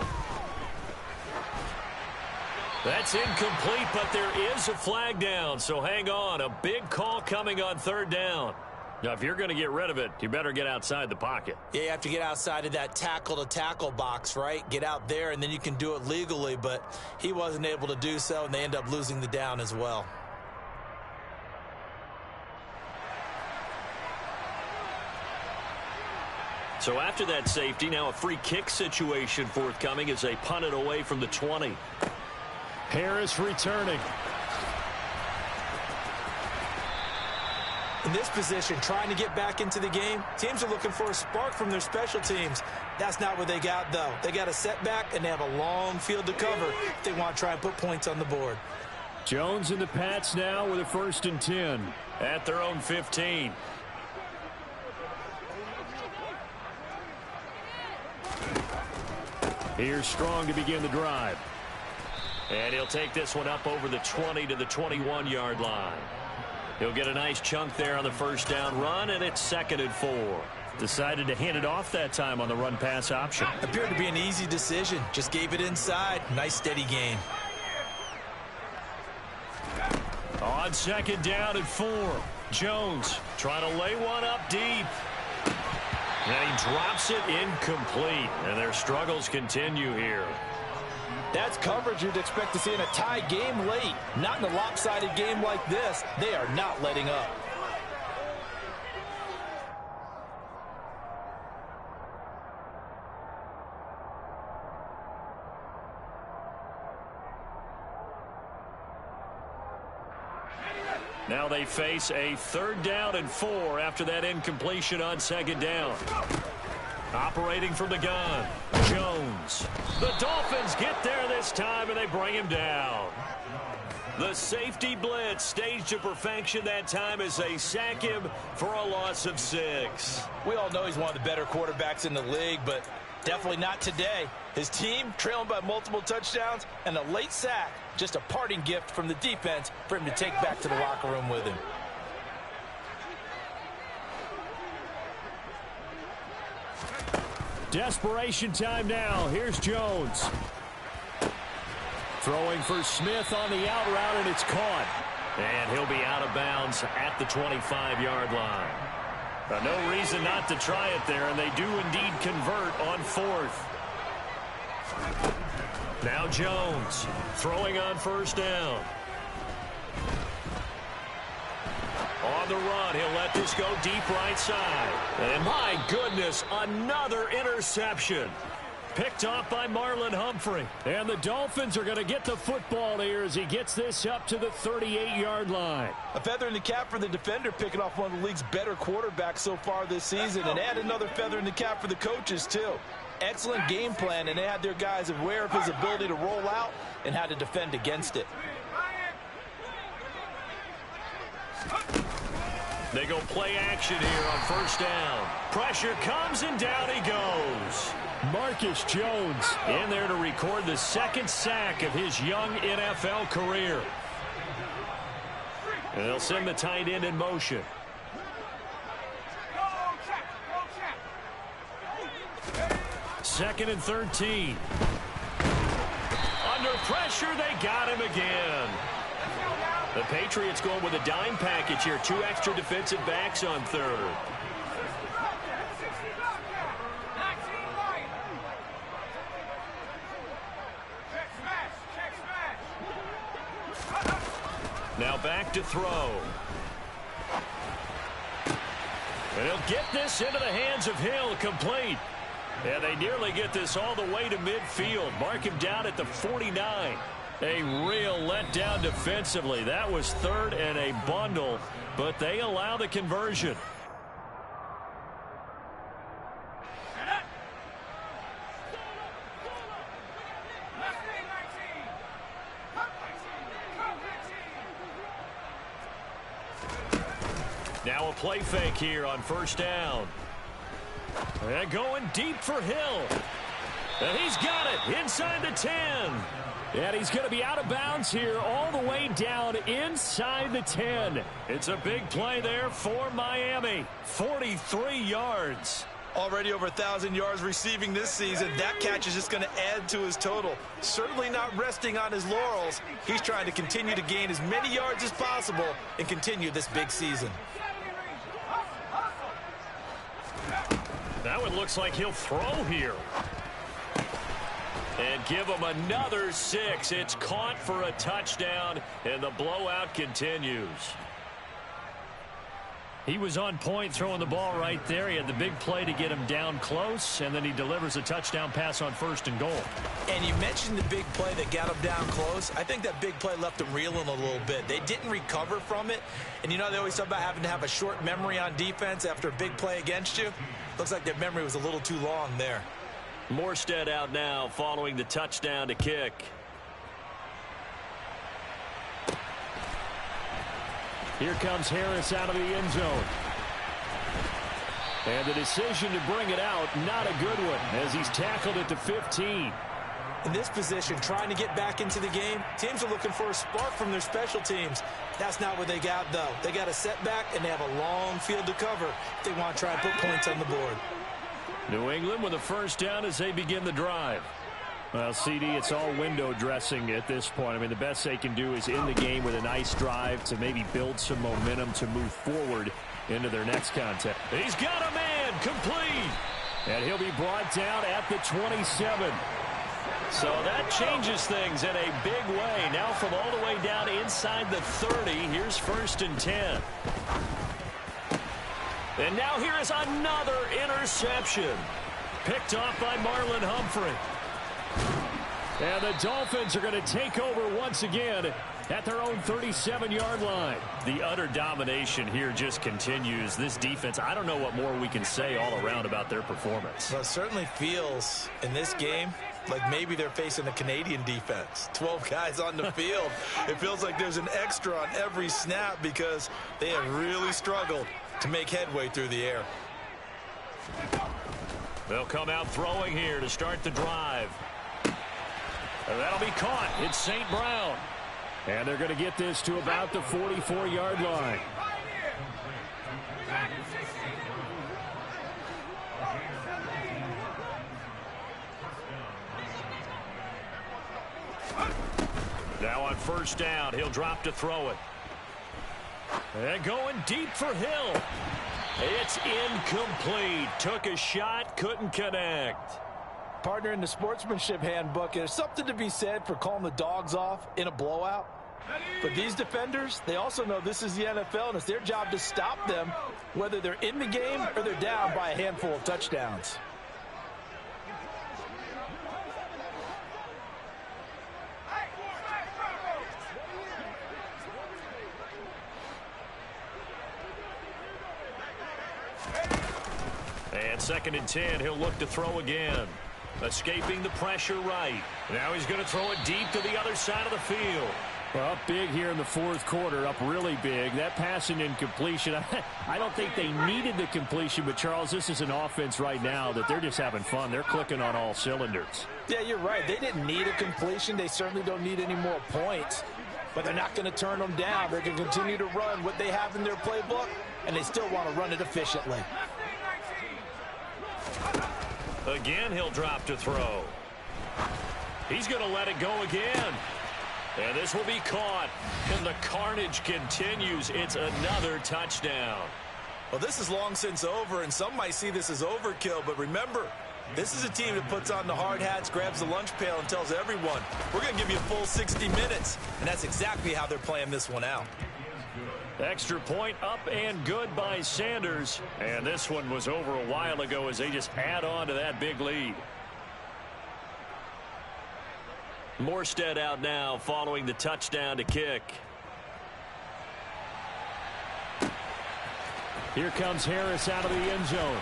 That's incomplete, but there is a flag down, so hang on. A big call coming on third down. Now, if you're going to get rid of it, you better get outside the pocket. Yeah, you have to get outside of that tackle-to-tackle box, right? Get out there, and then you can do it legally, but he wasn't able to do so, and they end up losing the down as well. So after that safety, now a free kick situation forthcoming as they punt it away from the 20. Harris returning. In this position, trying to get back into the game, teams are looking for a spark from their special teams. That's not what they got, though. They got a setback, and they have a long field to cover if they want to try and put points on the board. Jones and the Pats now with a 1st and 10. At their own 15. Here's Strong to begin the drive. And he'll take this one up over the 20 to the 21-yard line. He'll get a nice chunk there on the first down run, and it's 2nd and 4. Decided to hand it off that time on the run-pass option. Appeared to be an easy decision. Just gave it inside. Nice steady gain. On 2nd down and 4. Jones trying to lay one up deep. And he drops it incomplete. And their struggles continue here. That's coverage you'd expect to see in a tie game late. Not in a lopsided game like this. They are not letting up. Now they face a 3rd down and 4 after that incompletion on 2nd down. Operating from the gun, Jones. The Dolphins get there this time, and they bring him down. The safety blitz staged to perfection that time as they sack him for a loss of 6. We all know he's one of the better quarterbacks in the league, but definitely not today. His team trailing by multiple touchdowns and a late sack. Just a parting gift from the defense for him to take back to the locker room with him. Desperation time now. Here's Jones. Throwing for Smith on the out route, and it's caught. And he'll be out of bounds at the 25-yard line. No reason not to try it there, and they do indeed convert on 4th. Now Jones throwing on 1st down. On the run, he'll let this go deep right side. And my goodness, another interception. Picked off by Marlon Humphrey. And the Dolphins are going to get the football here as he gets this up to the 38-yard line. A feather in the cap for the defender, picking off one of the league's better quarterbacks so far this season. And add another feather in the cap for the coaches, too. Excellent game plan, and they had their guys aware of his ability to roll out and how to defend against it. They go play action here on 1st down. Pressure comes, and down he goes. Marcus Jones in there to record the 2nd sack of his young NFL career. And they'll send the tight end in motion. Second and 13. Under pressure, they got him again. The Patriots going with a dime package here. 2 extra defensive backs on 3rd. Now back to throw. And he'll get this into the hands of Hill, complete. And they nearly get this all the way to midfield. Mark him down at the 49. A real letdown defensively. That was third and a bundle, but they allow the conversion. Now a play fake here on first down. And going deep for Hill. And he's got it inside the 10. And he's going to be out of bounds here all the way down inside the 10. It's a big play there for Miami. 43 yards. Already over 1,000 yards receiving this season. That catch is just going to add to his total. Certainly not resting on his laurels. He's trying to continue to gain as many yards as possible and continue this big season. Now it looks like he'll throw here. And give him another 6. It's caught for a touchdown, and the blowout continues. He was on point throwing the ball right there. He had the big play to get him down close, and then he delivers a touchdown pass on first and goal. And you mentioned the big play that got him down close. I think that big play left him reeling a little bit. They didn't recover from it. And you know, they always talk about having to have a short memory on defense after a big play against you. Looks like their memory was a little too long there. Morstead out now following the touchdown to kick. Here comes Harris out of the end zone. And the decision to bring it out, not a good one, as he's tackled at the 15. In this position, trying to get back into the game, teams are looking for a spark from their special teams. That's not what they got, though. They got a setback, and they have a long field to cover if they want to try and put points on the board. New England with a first down as they begin the drive. Well, CD, it's all window dressing at this point. I mean, the best they can do is in the game with a nice drive to maybe build some momentum to move forward into their next contest. He's got a man, complete. And he'll be brought down at the 27. So that changes things in a big way. Now from all the way down inside the 30, here's first and 10. And now here is another interception. Picked off by Marlon Humphrey. And the Dolphins are going to take over once again at their own 37-yard line. The utter domination here just continues. This defense, I don't know what more we can say all around about their performance. Well, it certainly feels in this game like maybe they're facing a Canadian defense. 12 guys on the field. It feels like there's an extra on every snap because they have really struggled to make headway through the air. They'll come out throwing here to start the drive. And that'll be caught. It's St. Brown. And they're going to get this to about the 44-yard line. Now on first down, he'll drop to throw it. And going deep for Hill. It's incomplete. Took a shot, couldn't connect. Partner, in the sportsmanship handbook, there's something to be said for calling the dogs off in a blowout. But these defenders, they also know this is the NFL, and it's their job to stop them, whether they're in the game or they're down by a handful of touchdowns. And second and 10, he'll look to throw again. Escaping the pressure right. Now he's going to throw it deep to the other side of the field. Well, up big here in the fourth quarter, up really big. That passing incompletion, I don't think they needed the completion, but Charles, this is an offense right now that they're just having fun. They're clicking on all cylinders. Yeah, you're right. They didn't need a completion. They certainly don't need any more points, but they're not going to turn them down. They're going to continue to run what they have in their playbook, and they still want to run it efficiently. Again, he'll drop to throw. He's going to let it go again. And this will be caught. And the carnage continues. It's another touchdown. Well, this is long since over, and some might see this as overkill. But remember, this is a team that puts on the hard hats, grabs the lunch pail, and tells everyone, we're going to give you a full 60 minutes. And that's exactly how they're playing this one out. Extra point up and good by Sanders. And this one was over a while ago as they just add on to that big lead. Morstead out now following the touchdown to kick. Here comes Harris out of the end zone.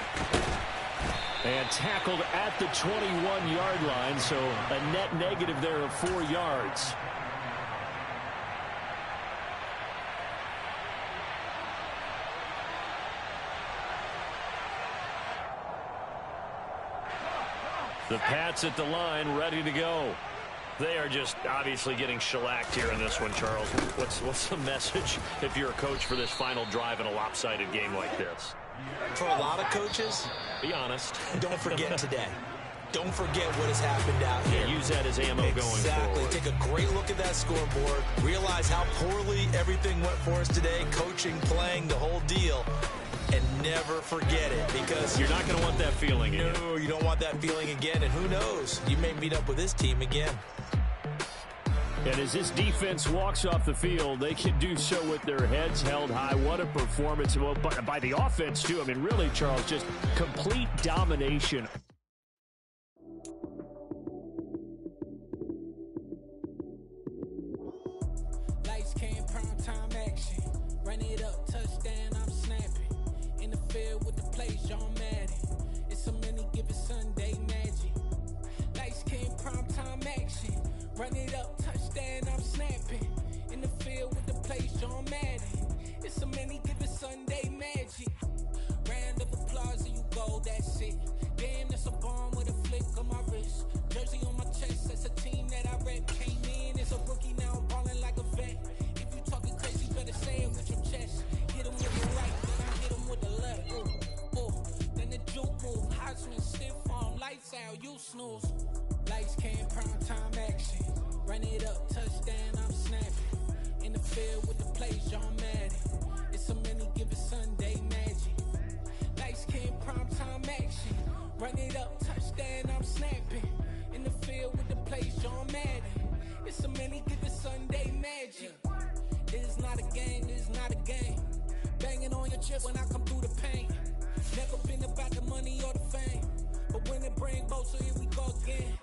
And tackled at the 21-yard line, so a net negative there of 4 yards. The Pats at the line, ready to go. They are just obviously getting shellacked here in this one, Charles. What's the message if you're a coach for this final drive in a lopsided game like this? For a lot of coaches, be honest. Don't forget today. Don't forget what has happened out here. Use that as ammo going forward. Exactly. Take a great look at that scoreboard. Realize how poorly everything went for us today. Coaching, playing, the whole deal. And never forget it, because you're not going to want that feeling again. No, you don't want that feeling again. And who knows? You may meet up with this team again. And as this defense walks off the field, they can do so with their heads held high. What a performance. Well, by the offense, too. I mean, really, Charles, just complete domination. Lights came, prime time action. Run it up, touchdown, I'm snapping. In the field with the play, John Madden. It's a many given Sunday magic. Lights came, prime time action. Run it up, touchdown, I'm snapping. In the field with the play, John Madden. It's a many given Sunday magic. Round of applause and you go, that's it. Damn, that's a bomb with a flick on my wrist. Jersey on my chest, that's a team that I rep. Came in as a rookie, now I'm ballin' like a vet. If you talking crazy, better say it with your chest. Hit him with the right, then I hit him with the left. Ooh, ooh. Then the juke move, hot swing, stiff arm, lights out, you snooze. Lights came, prime time action. Run it up, touchdown, I'm snapping. In the field with the play, John Madden. It's a many given Sunday magic. Lights came, prime time action. Run it up, touchdown, I'm snapping. In the field with the play, John Madden. It's a many given Sunday magic. This is not a game, this is not a game. Banging on your chest when I come through the pain. Never been about the money or the fame. But when it bring both, so here we go again.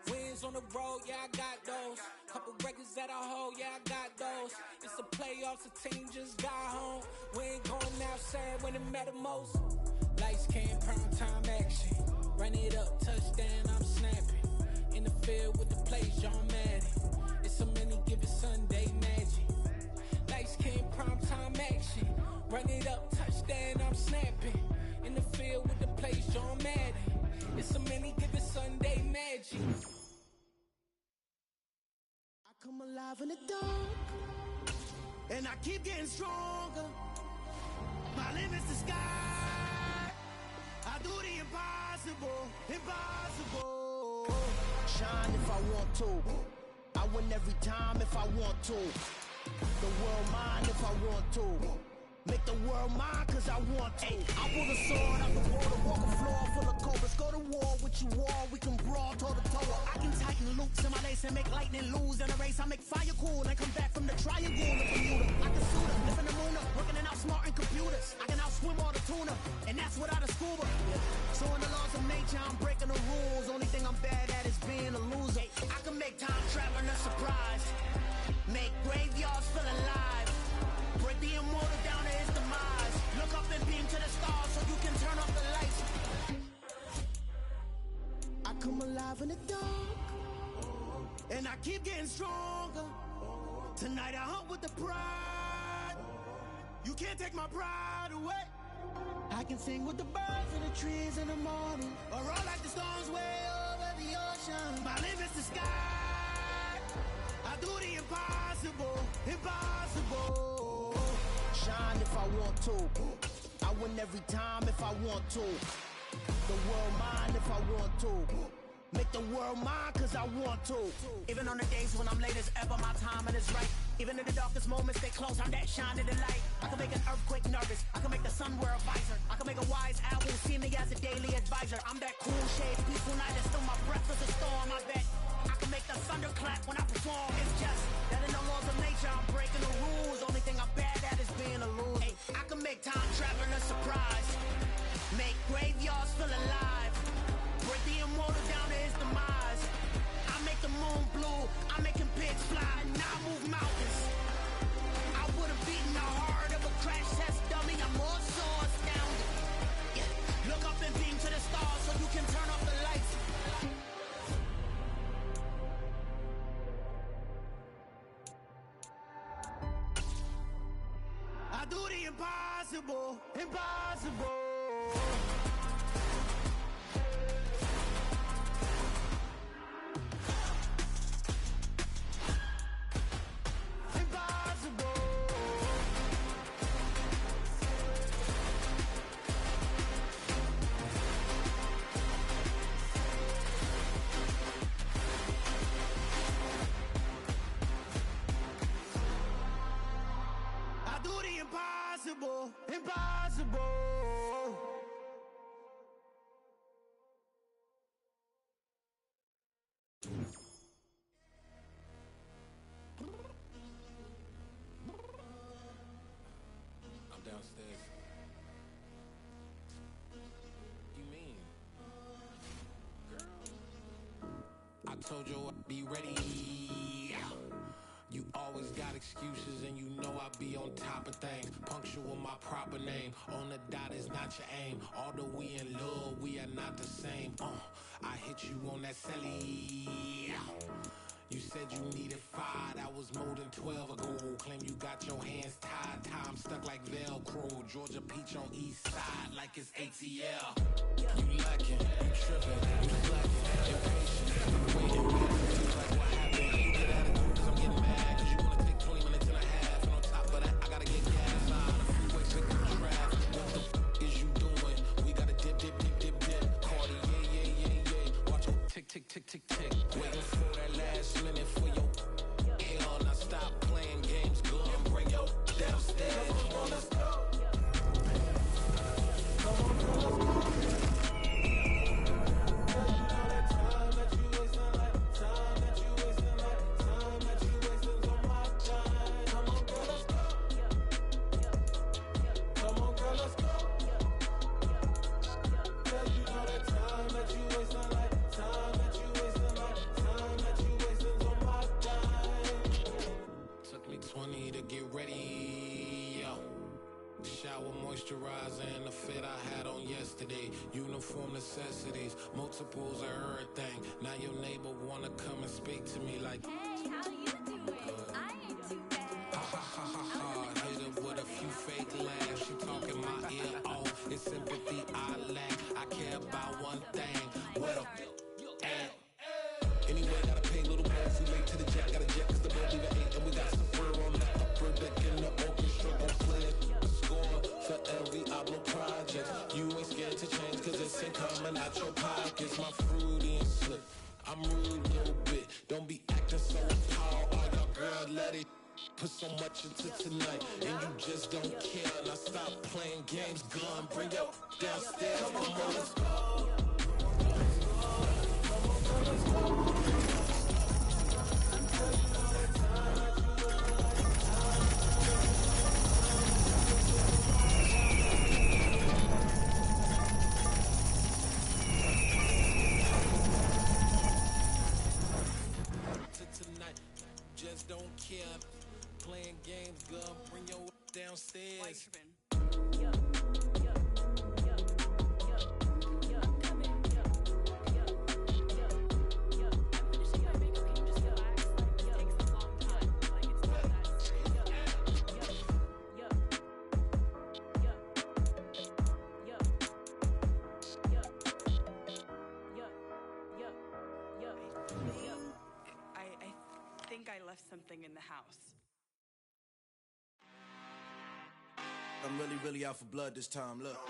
Wins on the road, yeah, I got those. Couple records that I hold, yeah, I got those. It's the playoffs, the team just got home. We ain't going outside when it matter most. Lights came, prime time action. Run it up, touchdown, I'm snapping. In the field with the play, John Madden. It's a many given Sunday magic. Lights came, prime time action. Run it up, touchdown, I'm snapping. In the field with the play, John Madden. It's a many given Sunday magic. I come alive in the dark, and I keep getting stronger. My limit's the sky. I do the impossible, impossible. Shine if I want to. I win every time if I want to. The world mine if I want to. Make the world mine cause I want to. I pull the sword out the water, walk a floor full of cobras. Go to war with you all, we can brawl toe to toe. I can tighten loops in my lace and make lightning lose in a race. I make fire cool and come back from the triangle with Bermuda. I can suit up, live in the moon up, working and outsmarting computers. I can outswim all the tuna, and that's without a scuba. So in the laws of nature, I'm breaking the rules. Only thing I'm bad at is being a loser. I can make time traveling a surprise, make graveyards feel alive. Break the immortal down to his demise. Look up and beam to the stars so you can turn off the lights. I come alive in the dark, and I keep getting stronger. Tonight I hunt with the pride. You can't take my pride away. I can sing with the birds and the trees in the morning, or roll like the storms way over the ocean. My limit's the sky. I do the impossible, impossible. Shine if I want to. I win every time if I want to. The world mine if I want to. Make the world mine cause I want to. Even on the days when I'm late as ever, my timing is right. Even in the darkest moments, they close, I'm that shining the light. I can make an earthquake nervous, I can make the sun wear a visor. I can make a wise owl see me as a daily advisor. I'm that cool shade, peaceful night, and still my breath is a storm, I bet. I can make the thunder clap when I perform. It's just that in the laws of nature, I'm breaking the rules. Only thing I'm bad at is being being a loser. Hey, I can make time traveling a surprise. Make graveyards feel alive. Break the immortal down to his demise. I make the moon blue, I'm making pigs fly. Now I move mountains. I would have beaten the heart of a crash test dummy. I'm more so astounded. Yeah. Look up and beam to the stars so you can turn off the lights. I do the impossible, impossible. Impossible, impossible. I'm downstairs. You mean? Girl, I told you I'd be ready. You always got excuses and you know I be on top of things. Punctual my proper name. On the dot is not your aim. Although we in love, we are not the same. I hit you on that celly. You said you needed 5, that was more than 12 ago. Claim you got your hands tied, time stuck like Velcro. Georgia Peach on east side like it's ATL. You lacking, you tripping, you slacking, impatient, you waiting, feels like what happened. You get attitude cause I'm getting mad, cause you wanna take 20 minutes and a half. And on top of that, I gotta get gas out of the freeway, pick up traffic. What the f is you doing? We gotta dip, dip, dip, dip, dip. Cardi, yeah. Watch your tick, tick, tick, tick, tick. Waiting for that last minute for your hell. Now stop playing games, go and bring your downstairs. Come on, let's go. Come on, let's go. Moisturizer and the fit I had on yesterday. Uniform necessities, multiples of everything. Now your neighbor wanna come and speak to me like, hey, how you doing? I ain't too bad. Ha ha ha ha ha. Hit her with a few fake laughs. She talking my ear off. It's sympathy I lack. I care about one thing. What up? Anyway, gotta pay a little more if we late to the jet. Got a jet cause the boat leave at 8. And we got some fur on the upper deck in the orchestra. Gon' play a score for every Oblo project. You ain't scared to change cause it's ain't coming out your pockets. My fruity and slick. I'm rude a little bit. Don't be acting so appalled. Oh, your girl, let it put so much into tonight. And you just don't care. Now stop playing games. Gun, bring your downstairs. Come on, let's go. Just don't care. Playing games, girl. Bring your downstairs. I left something in the house. I'm really out for blood this time, look.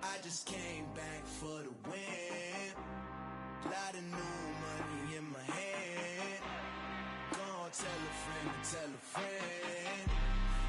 I just came back for the win. Lot of new money in my hand. Gonna tell a friend to tell a friend.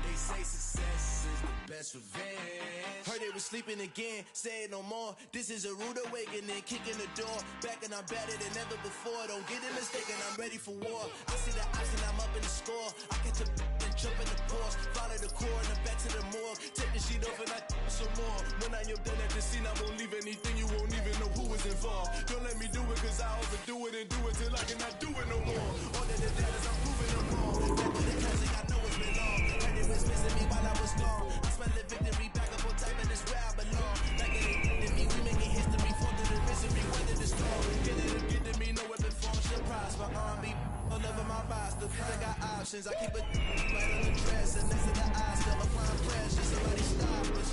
They say success is the best revenge. Heard they was sleeping again, say it no more. This is a rude awakening, kicking the door. Back and I'm better than ever before. Don't get it mistaken, I'm ready for war. I see the option, I'm up in the score. I catch a and jump in the course. Follow the core and the back to the morgue. Take the sheet off and I some more. When I am done at the scene, I won't leave anything. You won't even know who was involved. Don't let me do it cause I overdo it and do it till I cannot do it no more. All that the data's I'm proving them wrong. Back to the classic, I know it's been long. And it was missing me while I was gone. I smell the victory back up on type and it's where I belong. Like it ain't me, we making history. Fall through the misery, weather the storm. Get it or get to me, no weapon form should prosper. R&B all over my roster. I got options, I keep it right on the dress. And next to the Oscar, applying pressure. Somebody stop us.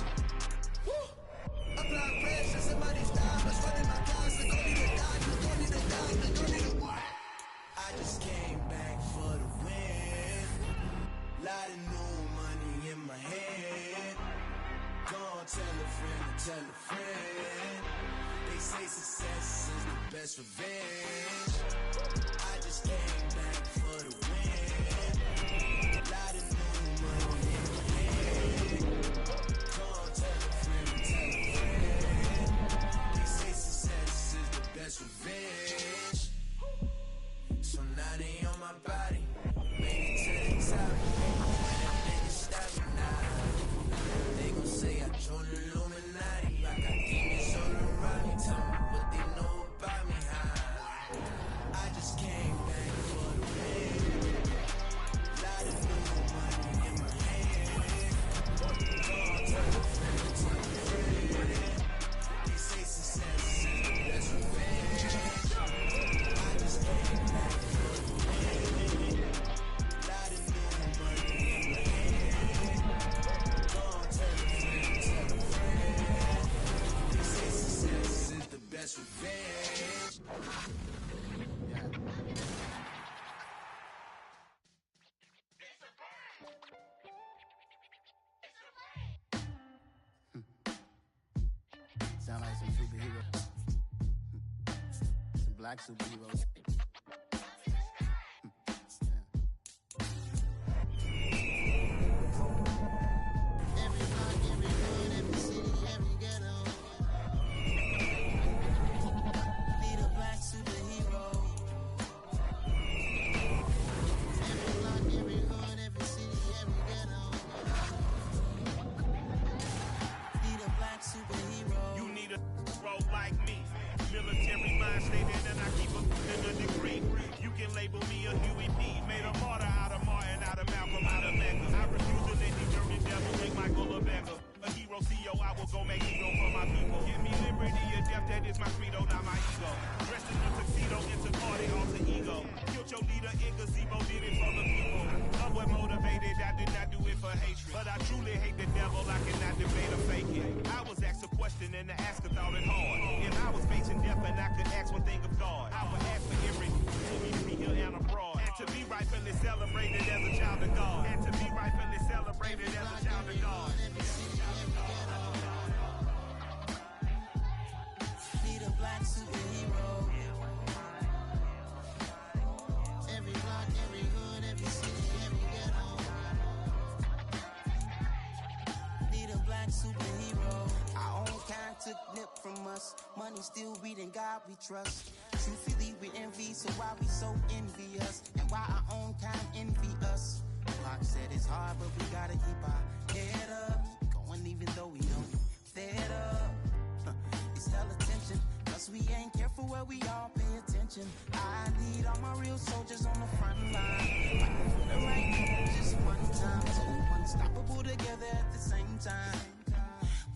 Woo! Applying pressure, somebody stop us. Running my closet, go need a doctor, go need a doctor, go need a what? I just came back for the win. Lot of new money in my head. Go on, tell a friend, tell a friend. They say success is the best revenge. I just came back for the win. Lot of new money in my head. Go on, tell a friend, tell a friend. They say success is the best revenge. So now they on my body. Made it to the top. Niggas stop me now. They gon' say I joined the Illuminati. I got demons all around me. Tell me what they know about me. I just came back for the win. Lot of new money in my hand. Go on, tell a friend, tell a friend. They say success is the best revenge. I just came back for the win. Lot of new money in my hand. Go on, tell a friend, they say success is the best revenge. Sound like some superheroes. Some black superheroes. Every block, every hood, every city, every ghetto. Need a black superhero. Every block, every hood, every city, every ghetto. Need a black superhero. You need a bro like me. Military mind stated and I keep a degree. You can label me a Huey P. Made a martyr out of Martin, out of Malcolm, out of Mecca. I refuse to let these dirty devils make Michael a beggar. A hero CEO, I will go make hero for my people. Give me liberty or death, that is my credo, not my ego. Dressed in a tuxedo, into party, alter ego. Killed your leader in gazebo, did it for the people. Upward motivated, I did not do it for hatred. But I truly hate the devil, I cannot debate or fake it. I was asked a question and the asker thought it hard. If I was facing death and I could ask one thing of God, I would ask for every to be here and abroad. And to be rightfully celebrated as a child of God. And to be rightfully celebrated as a child of God. Need a black superhero. Every block, every hood, every city, every ghetto. Need a black superhero. Our own kind took nip from us. Money still reading God we trust. Truthfully we envy, so why we so envious? And why our own kind envy us? Pac said it's hard, but we gotta keep our head up. Going even though we don't fed up. It's hella tension, cause we ain't careful where we all pay attention. I need all my real soldiers on the front line. Fighting for the right people just one time. So we're unstoppable together at the same time.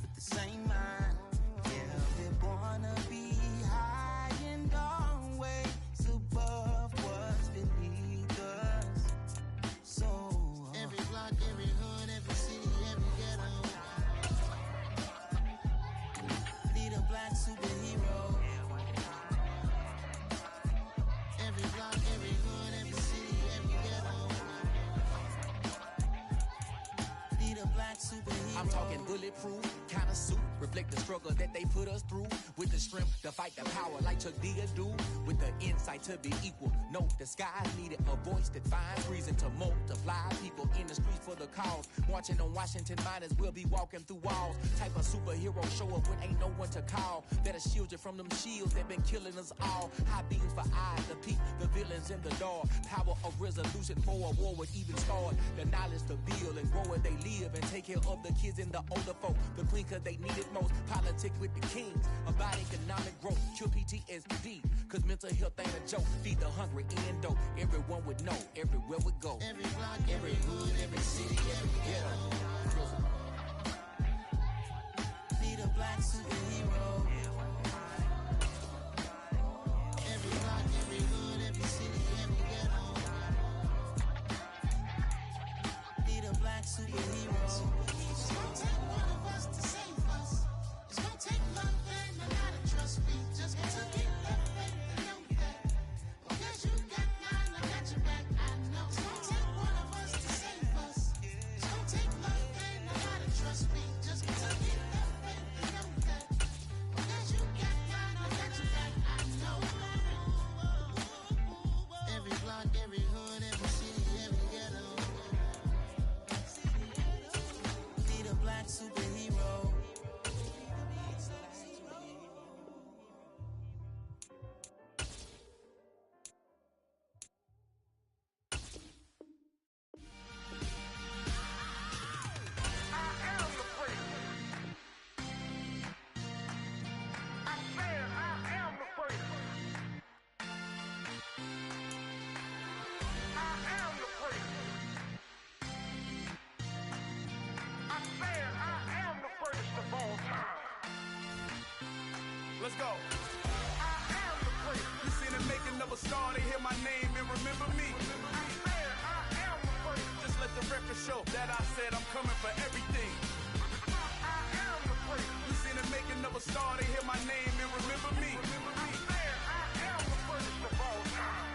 With the same mind. Yeah, we're born to be high and always above what's beneath us. So every block, every hood, every city, every ghetto. Need a black superhero. Every block, every hood, every city, every ghetto. Need a a black superhero. I'm talking bulletproof, kind of suit, reflect the struggle that they put us through. With the strength to fight the power like Chuck D do. With the insight to be equal, no disguise needed. A voice that finds reason to multiply. People in the streets for the cause. Marching on Washington, might as well be walking through walls. Type of superhero show up when ain't no one to call. That'll shield you from them shields that been killing us all. High beams for eyes to peep the villains in the dark. Power of resolution for a war would even start. The knowledge to build and grow where they live and take care of the kids and the older folk. The queen cause they need it most. Politic with the kings. About economic growth. Cure PTSD. Cause mental health ain't a joke. Feed the hungry and dope. Everyone would know. Everywhere we go. Every block, every hood, every city, every ghetto. Need a black superhero. Every block, every hood, every city, every ghetto. Need a black superhero. It's gonna take one of us to save us. It's gonna take love and a lot of trust. We just got to keep that faith and know that. Because you got mine, I got your back, I know. It's gonna take one of us to save us. It's gonna take love and a lot of trust. We just got to keep that faith and know that. Because you got mine, I got your back, I know. Every block, every hood, every city, every ghetto. Need a black superhero. Let's go. I am the prince. You seen the making of a star, they hear my name and remember me. I am the prince. Just let the record show that I said I'm coming for everything. I am the prince. You seen the making of a star, they hear my name and remember me. I am the prince of all time.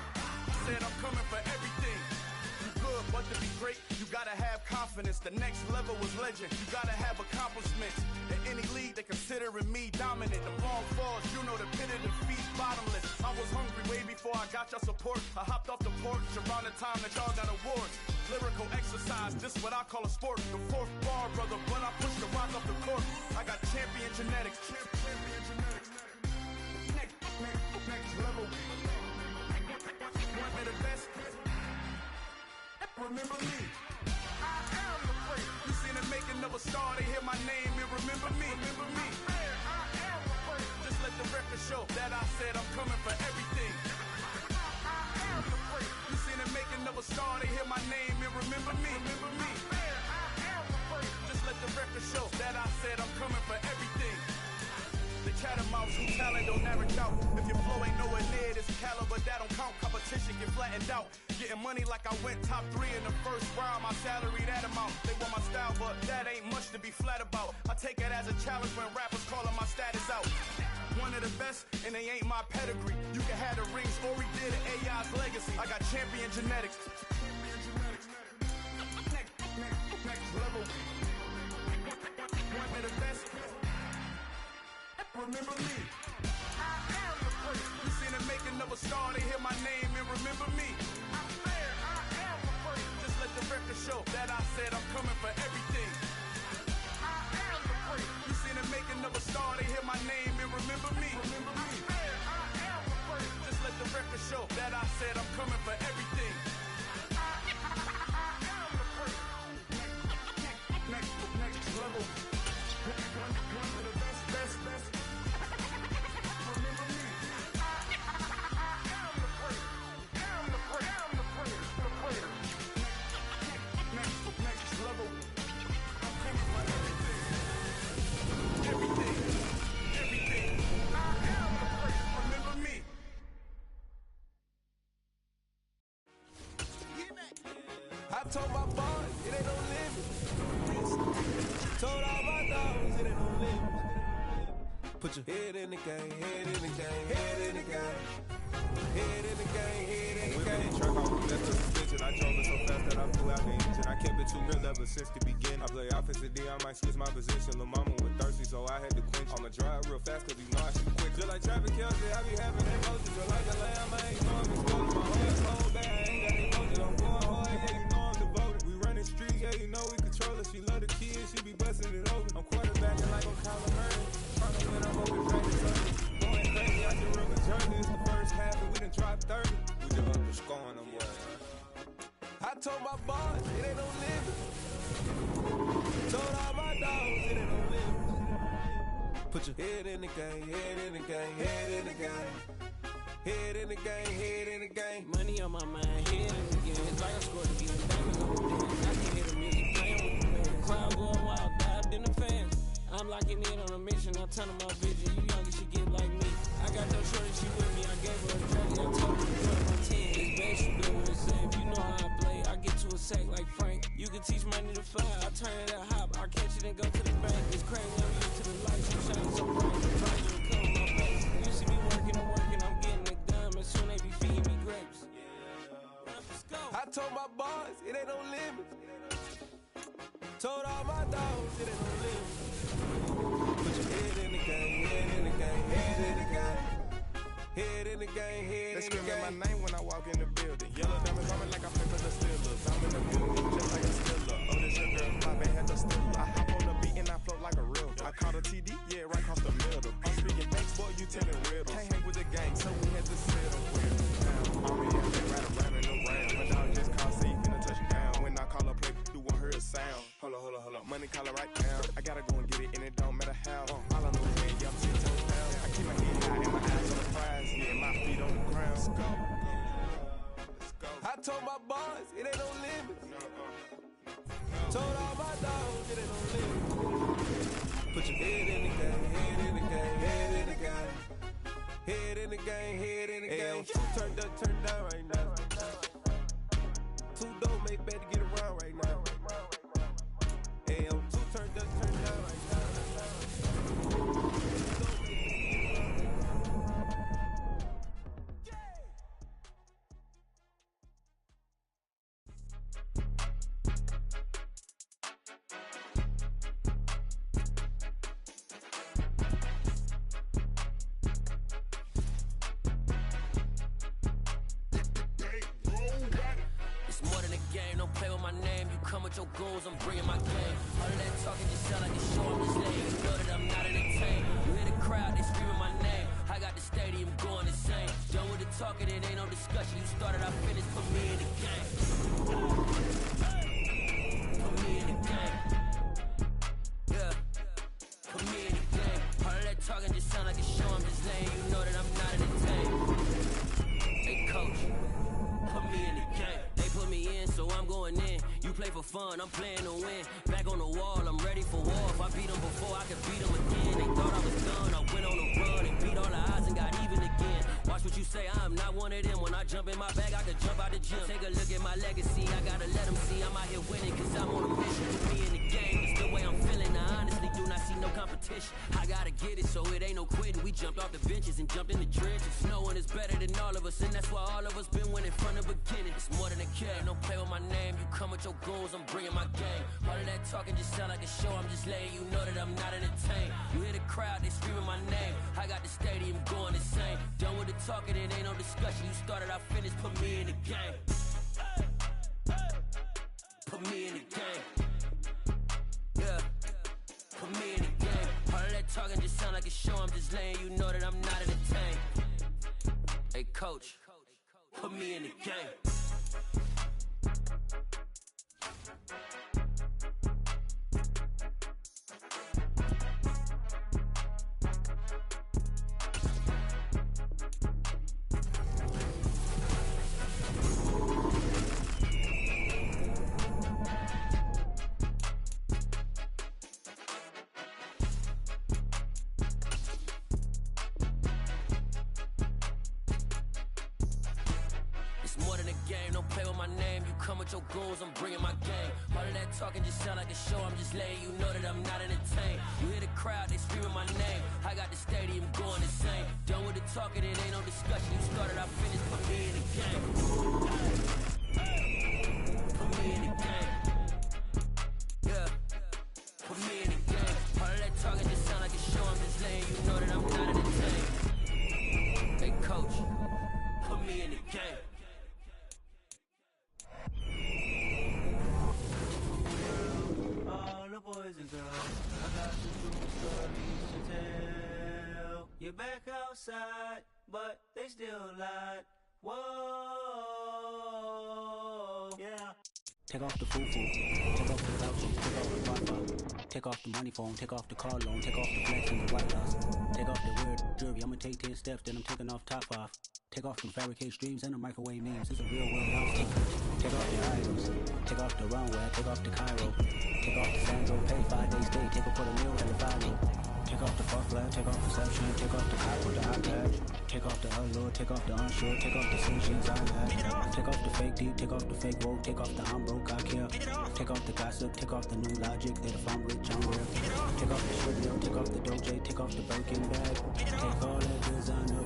Said I'm coming for everything. You good, but to be great, you gotta have confidence. The next level was legend. You gotta have accomplishments. In any league, they considering me dominant. The long falls, you know the pit of defeat, bottomless. I was hungry way before I got your support. I hopped off the porch around the time that y'all got awards. Lyrical exercise, this what I call a sport. The fourth bar, brother, when I push the rock off the court. I got champion genetics. Champion genetics. Next level. One of the best. Remember me. I am the prince. You seen the making of a star, they hear my name and remember me. Remember me. I am the prince. Just let the record show that I said I'm coming for everything. I am the prince. You seen the making of a star, they hear my name and remember me. Remember me. I am the prince. Just let the record show that I said I'm coming for everything. The catamounts who talent don't average out. If your flow ain't nowhere near this caliber, that don't count. Competition get flattened out. Getting money like I went top 3 in the first round. My salary that amount. They want my style, but that ain't much to be flat about. I take it as a challenge when rappers calling my status out. One of the best, and they ain't my pedigree. You can have the rings, or we did it, AI's legacy. I got champion genetics. Next level. One of the best. Remember me. I am the prince. You seen the making of a star, they hear my name and remember me. I am the prince. Just let the record show that I said I'm coming for everything. I am the prince. You seen the making of a star, they hear my name and remember me. Remember me. I am the prince. Just let the record show that I said I'm coming for everything. I am the prince. Next level. One of the best. Remember me. I am the prince. I'm the prince. The prince. Next level. I'm coming for everything. I am the prince. Remember me. I told my boys it ain't no limit. Told all my dogs it ain't no limit. Put your head in the game, head in the game, head in the game. Head in the game, head in the game. Truck off the left of suspension. I drove it so fast that I blew out the engine. I kept it too real ever since the beginning. I play offensive D, I might switch my position. Lil' mama was thirsty, so I had to quench. I'ma drive real fast, cause you know I shoot quick. Just like traffic Kelsey, I be having emotions. Just like a lamb, I ain't know I'm exposed. My heart's cold bad, I ain't got emotions. I'm going hard, yeah, you know I'm devoted. We running streets, yeah, you know we control it. She love the kids, she be busting it over. I'm quarterbacking like I'm Kyler Murray. Trying to win, I'm over practice. Going crazy, I just run the journey. It's the first half, and we done dropped 30. We just up the scoring them, boy. I told my boys, it ain't no limit. Told all my dogs, it ain't no limit. Put your head in the game, head in the game, head in the game. Head in the game, head in the game. Money on my mind, head in the game. It's like I scored to get the diamonds on the dance. I can hear the music playing with the band. Crowd going wild, dived in the fans. I'm locking in on a mission, I'm turning my vision. You young, she get like me. I got no shorty, she with me. I gave her a jelly, I told her to put my 10. It's bad, she good with a save. You know how I play. I get to a sack like Frank. You can teach money to fly. I turn it up hop. I catch it and go to the bank. It's crazy, I'm used to the lights. I'm shining so bright. The price will cover my face. You see me working, I'm getting it done. And soon they be feeding me grapes. Let's go. I told my boys, it ain't no limit. Told all my dogs, it ain't no limit. Put your head in the game, head in the game, head in the game. Head in the game, head in the game. They screaming my name when I walk in the building. Yellow diamonds on me like I play for the Steelers. I'm in the building just like a Steeler. Oh, this your girl, my man had the Steeler. I hop on the beat and I float like a real. I caught a TD, yeah, right across the middle. I'm speaking thanks, boy, you telling riddles. Can't hang with the gang, so we had to settle with them. All we had to ride around and around. My dog just called, say he finna touch down. When I call a play, you won't hear a sound. Hold up, money calling right now. I gotta go and get it, and it don't matter how. All I know is when y'all 10 toes down. I keep my head high and my eyes on the prize. Yeah, my feet on the ground. Let's go. Let's go. I told my boys, it ain't no limit. Told all my dogs, it ain't no limit. Put your head in the game, head in the game, head in the game. Head in the game, head in the game. Two turned up, turned down right now. Two dope make better get around right now. Hey, I'm two turned up, turned down right now. It's more than a game, don't play with my name. You come with your goons, I'm bringing my game. All of that talking just sound like a show, I'm just lame. You know that I'm not entertained. You hear the crowd, they screaming my name. I got the stadium going insane. Done with the talking, it ain't no discussion. You started, I finished, put me in the game. Put me in the game. Yeah. Put me in the game. All of that talking just sound like a show, I'm just lame. You know that I'm not entertained. Hey, coach, put me in the game. They put me in, so I'm going in. You play for fun, I'm playing to win. Back on the wall, I'm ready for war. If I beat them before, I could beat them again. They thought I was done, I went on a run and beat all the odds and got even again. Watch what you say, I'm not one of them. When I jump in my bag, I could jump out the gym. Take a look at my legacy, I gotta let them see I'm out here winning, cause I'm on a mission. Put me in the game, it's the way I'm feeling. I honestly do not see no competition. I gotta get it, so it ain't no quitting. We jumped off the benches and jumped in the trenches. No one is better than all of us, and that's why all of us been winning from the beginning. It's more than a game, don't play with my name. You come with your goons, I'm bringing my game. All of that talking just sound like a show, I'm just laying. You know that I'm not entertained. You hear the crowd, they screaming my name. I got the stadium going insane. Done with the talking, it ain't no discussion. You started, I finished, put me in the game. Put me in the game. Yeah. Put me in the game. All of that talking just sound like a show, I'm just laying. You know that I'm not entertained. Hey, coach, put me in the game. It's more than a game. Don't play with my name. You come with your goons, I'm bringing my game. All of that talking just sound like a show. I'm just letting you know that I'm not entertained. You hear the crowd, they screaming my name. I got the stadium going insane. Done with the talking, it ain't no discussion. You started, I finished. Put me in the game. Put me in the game. Yeah. Put me in the game. All of that talking just sound like a show. I'm just letting you know that I'm not entertained. Hey, coach, put me in the game. All the boys and girls, I got some true stories to tell. You're back outside, but they still lied. Whoa, yeah. Take off the foo-foo, take off the vouchers, take off the Wi-Fi, take off the money phone, take off the car loan, take off the flex and the white house, take off the weird jewelry, I'ma take 10 steps, then I'm taking off top off. Take off the fabricated streams and the microwave memes, it's a real world house. Take off the idols, take off the runway, take off the Cairo, take off the Sandro, pay 5 days stay, take a quarter meal, hella follow. Take off the fuck flag, take off perception, take off the cop with the hot badge, take off the allure, take off the unsure, take off the sanctions I had, take off the fake deep, take off the fake woke, take off the I'm broke, I care, take off the gossip, take off the new logic, that if I'm rich, I'm real, take off the shit deal, take off the doje, take off the Birkin bag, take all that designer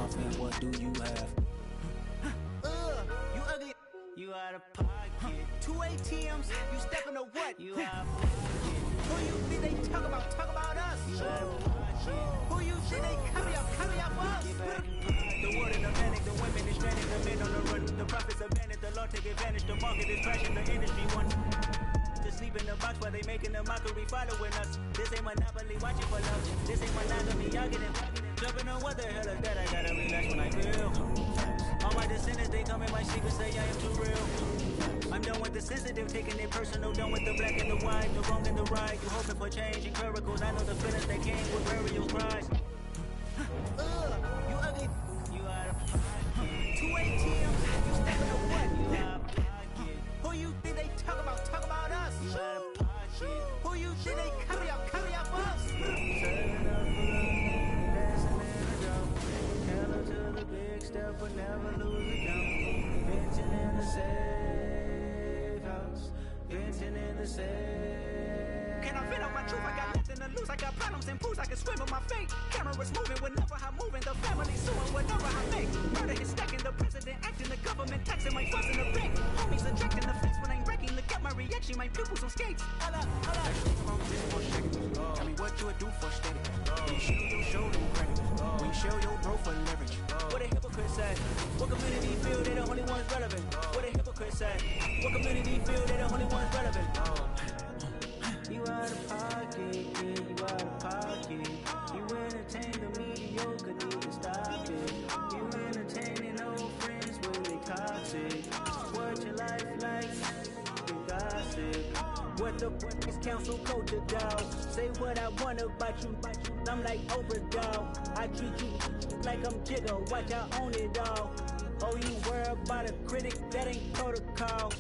off and what do you have? You ugly, you out of pocket. 2 ATMs, you stepping to what? You out of pocket. Who you think they talk about us? You out of pocket. Who you think they coming up us? The word in the panic, the women is stranded, the men on the run, the profits abandoned, the law take advantage, the market is crashing, the industry wants to sleep in the box while they making a mockery following us. This ain't monopoly, watching for love. This ain't monogamy, y'all getting jumping on what the hell is that? I gotta relax when I feel. All my descendants, they come in my sleep and say I am too real. I'm done with the sensitive, taking it personal, done with the black and the white, the wrong and the right. You hoping for change and miracles, I know the feelings that came with burial cries. You ugly, you out of pocket. 2 ATMs, you stepping to what? You out of pocket. Who you think they talk about us? You out of pocket. Who you think they coming up us? Serving up for love, dancing in the dark. Hella to the big step, but never lose the count. Venting in the safe house, venting in the safe. Can I vent on my truth? I got nothing to lose. I got problems and pools. I can swim with my fate. Cameras moving whenever I'm moving. The family suing whenever I make. Murder is stacking. The president acting. The government taxing my funds in the bank. Homies ejecting the fence when I'm wrecking. Look at my reaction. My pupils on skates. Holla, holla. Tell me what you would do for steady. When you show your show, no credit. When you show your bro for leverage. What a hypocrite said. What community feel they the only ones relevant? What a hypocrite said. What community feel they the only ones relevant? You out of pocket, yeah, you out of pocket. You entertain the mediocre, need to stop it. You entertaining old friends when they toxic. What your life like? You gossip. What the is council culture, dog? Say what I want about you. I'm like Oprah, dog. I treat you like I'm Jigga. Watch I own it all. Oh, you worry about a critic? That ain't protocol.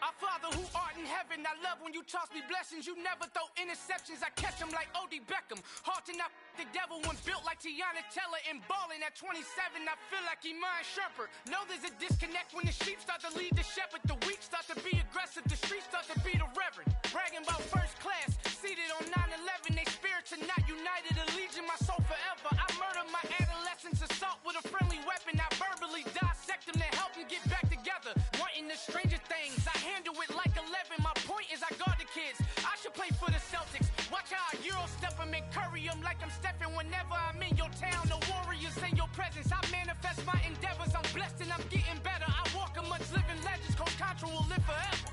Our Father who art in heaven, I love when you toss me blessings. You never throw interceptions, I catch them like O.D. Beckham. Hard to knock the devil when built like Tiana Teller and balling at 27. I feel like Iman Shumpert. Know there's a disconnect when the sheep start to lead the shepherd. The weak start to be aggressive, the streets start to be the reverend. Bragging about first class, seated on 9/11. They spirits are not united, a legion, my soul forever. I murder my adolescence, assault with a friendly weapon. I verbally dissect them to help them get back together. Wanting the stranger things, I handle it like 11. My point is I guard the kids. I should play for the Celtics. Watch how I Euro step them and curry them like I'm stepping. Whenever I'm in your town, the warriors in your presence. I manifest my endeavors. I'm blessed and I'm getting better. I walk amongst living legends. Coach Contra will live forever.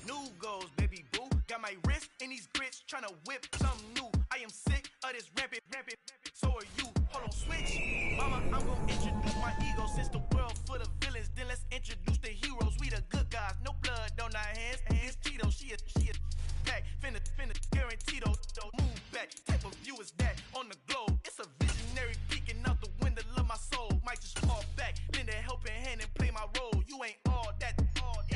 New goals, baby boo. Got my wrist in these grits, tryna whip something new. I am sick of this rampant. So are you. Hold on, switch. Mama, I'm gonna introduce my ego. Since the world full of villains, then let's introduce the heroes. We the good guys, no blood on our hands. It's Tito, she is back. Finna, guarantee those. Move back. Type of view is that on the globe? It's a visionary peeking out the window of my soul. Might just fall back, lend a helping hand and play my role. You ain't all that.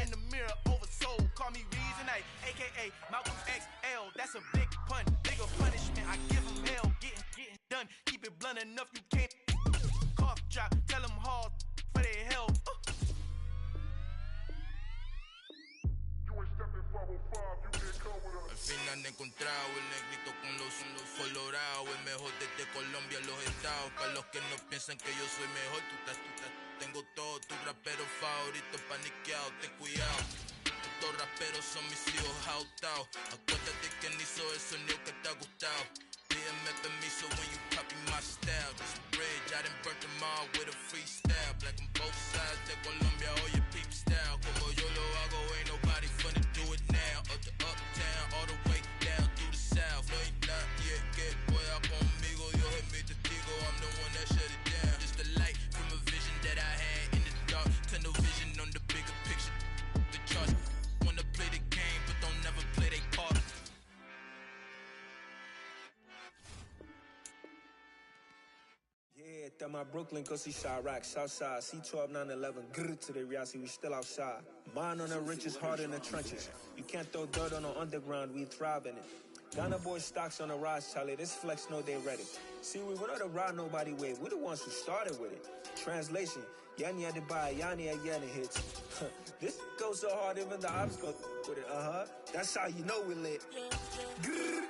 In the mirror, oversold. Call me Reason A, aka Malcolm XL. That's a big pun, bigger punishment. I give him hell, getting done. Keep it blunt enough, you can't cough drop. Tell them hard for their hell. Al fin han encontrado el negrito con los colorados, el mejor desde Colombia, los estados. Para los que no piensan que yo soy mejor, tengo todo, tu rapero favorito paniqueado, ten cuidado. Estos raperos son mis hijos jautados. Acuérdate quien hizo el sonido que te ha gustado. Pídeme permiso when you copy my style. This bridge, I done burnt them all with a freestyle. Black on both sides de Colombia, oye peep style. Como yo lo hago, ain't nobody finna do it now. Up to uptown, all the way down through the south. No hay nadie que pueda conmigo, Dios es mi testigo. I'm the one that shut it down. Just the light from a vision that I had in the dark. Tunnel vision on the bigger picture. The charge wanna play the game, but don't never play their part. Yeah, that my Brooklyn, go see Chirac, Southside, C12, 911, grr to the Riasi, we still outside. Mine on the riches, hard in the trenches. You can't throw dirt on the underground, we thrive in it. Ghana boys stocks on the rise, Charlie, this flex know they ready. See, we don't the ride nobody wave, we the ones who started with it. Translation, Yanni had to buy, Yanni had Yanni hits. This goes so hard, even the ops go with it, That's how you know we lit. Grr,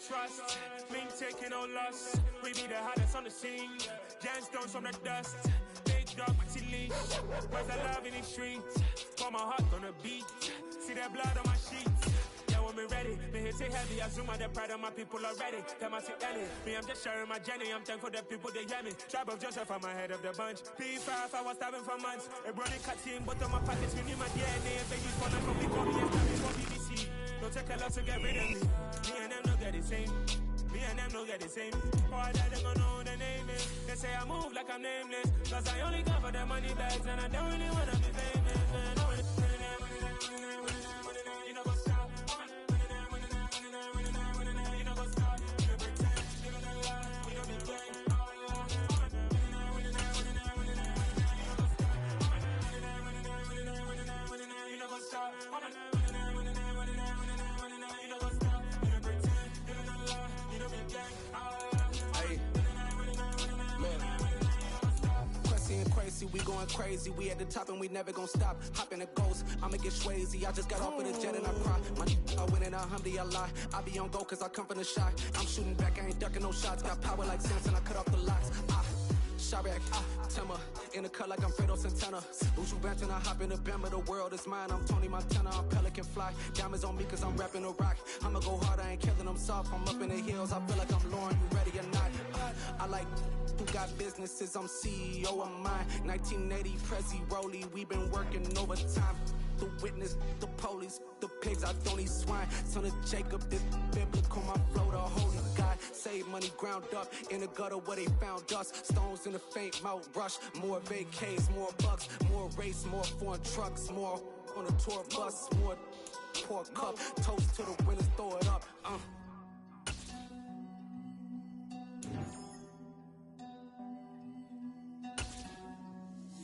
Trust, been taking no loss. We be the hottest on the scene. Gemstones from the dust. Big dog, pretty leash. Where's the love in the streets? Pour my heart on the beat. See that blood on my sheets. Yeah, when we ready, me hit it heavy. I zoom out the pride of my people already. Them I see Ellie. Me, I'm just sharing my journey. I'm thankful the people they hear me. Tribe of Joseph, I'm ahead of the bunch. P5, I was starving for months. A brownie cut team, but on my pockets, we need my DNA. If they use for life, we call me established for BBC. Don't take a lot to get rid of me. Me and them don't get the same. Me and them don't get the same. All that they gonna know the name is. They say I move like I'm nameless. Cause I only cover the money bags and I don't really wanna be famous. Man, you know what's up. You know what's up. You pretend, you know the lie. You know the game. You know what's up. We going crazy, we at the top and we never gonna stop. Hop in a ghost, I'ma get swayzy. I just got off of the jet and I cry. My I win in a Humvee, I lie. I be on go cause I come from the shot. I'm shooting back, I ain't ducking no shots. Got power like Samson, I cut off the locks. Chirac, Timmer, in the cut like I'm Fredo Santana. Uju Banton, I hop in the Bama, the world is mine. I'm Tony Montana, I'm Pelican Fly. Diamonds on me cause I'm rapping a rock. I'ma go hard, I ain't killing them soft. I'm up in the hills, I feel like I'm Lauren, you ready or not? I like who got businesses, I'm CEO of mine. 1980, Prezi Rolly, we been working overtime. The witness, the police, the pigs, I don't eat swine. Son of Jacob, this biblical, my flow, the holy God. Save money ground up in the gutter where they found us. Stones in the faint mouth rush. More vacays, more bucks, more race, more foreign trucks, more on a tour bus, more pour cup. Toast to the winners, throw it up.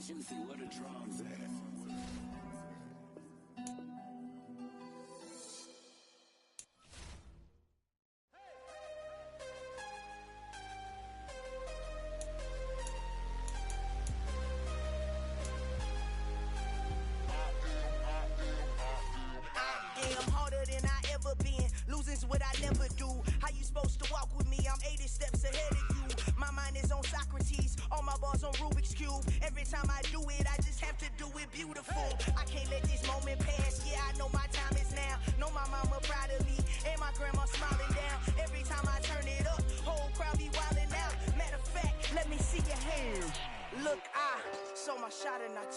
Juicy, where the drums at? on Rubik's Cube. Every time I do it, I just have to do it beautiful. I can't let this moment pass. Yeah, I know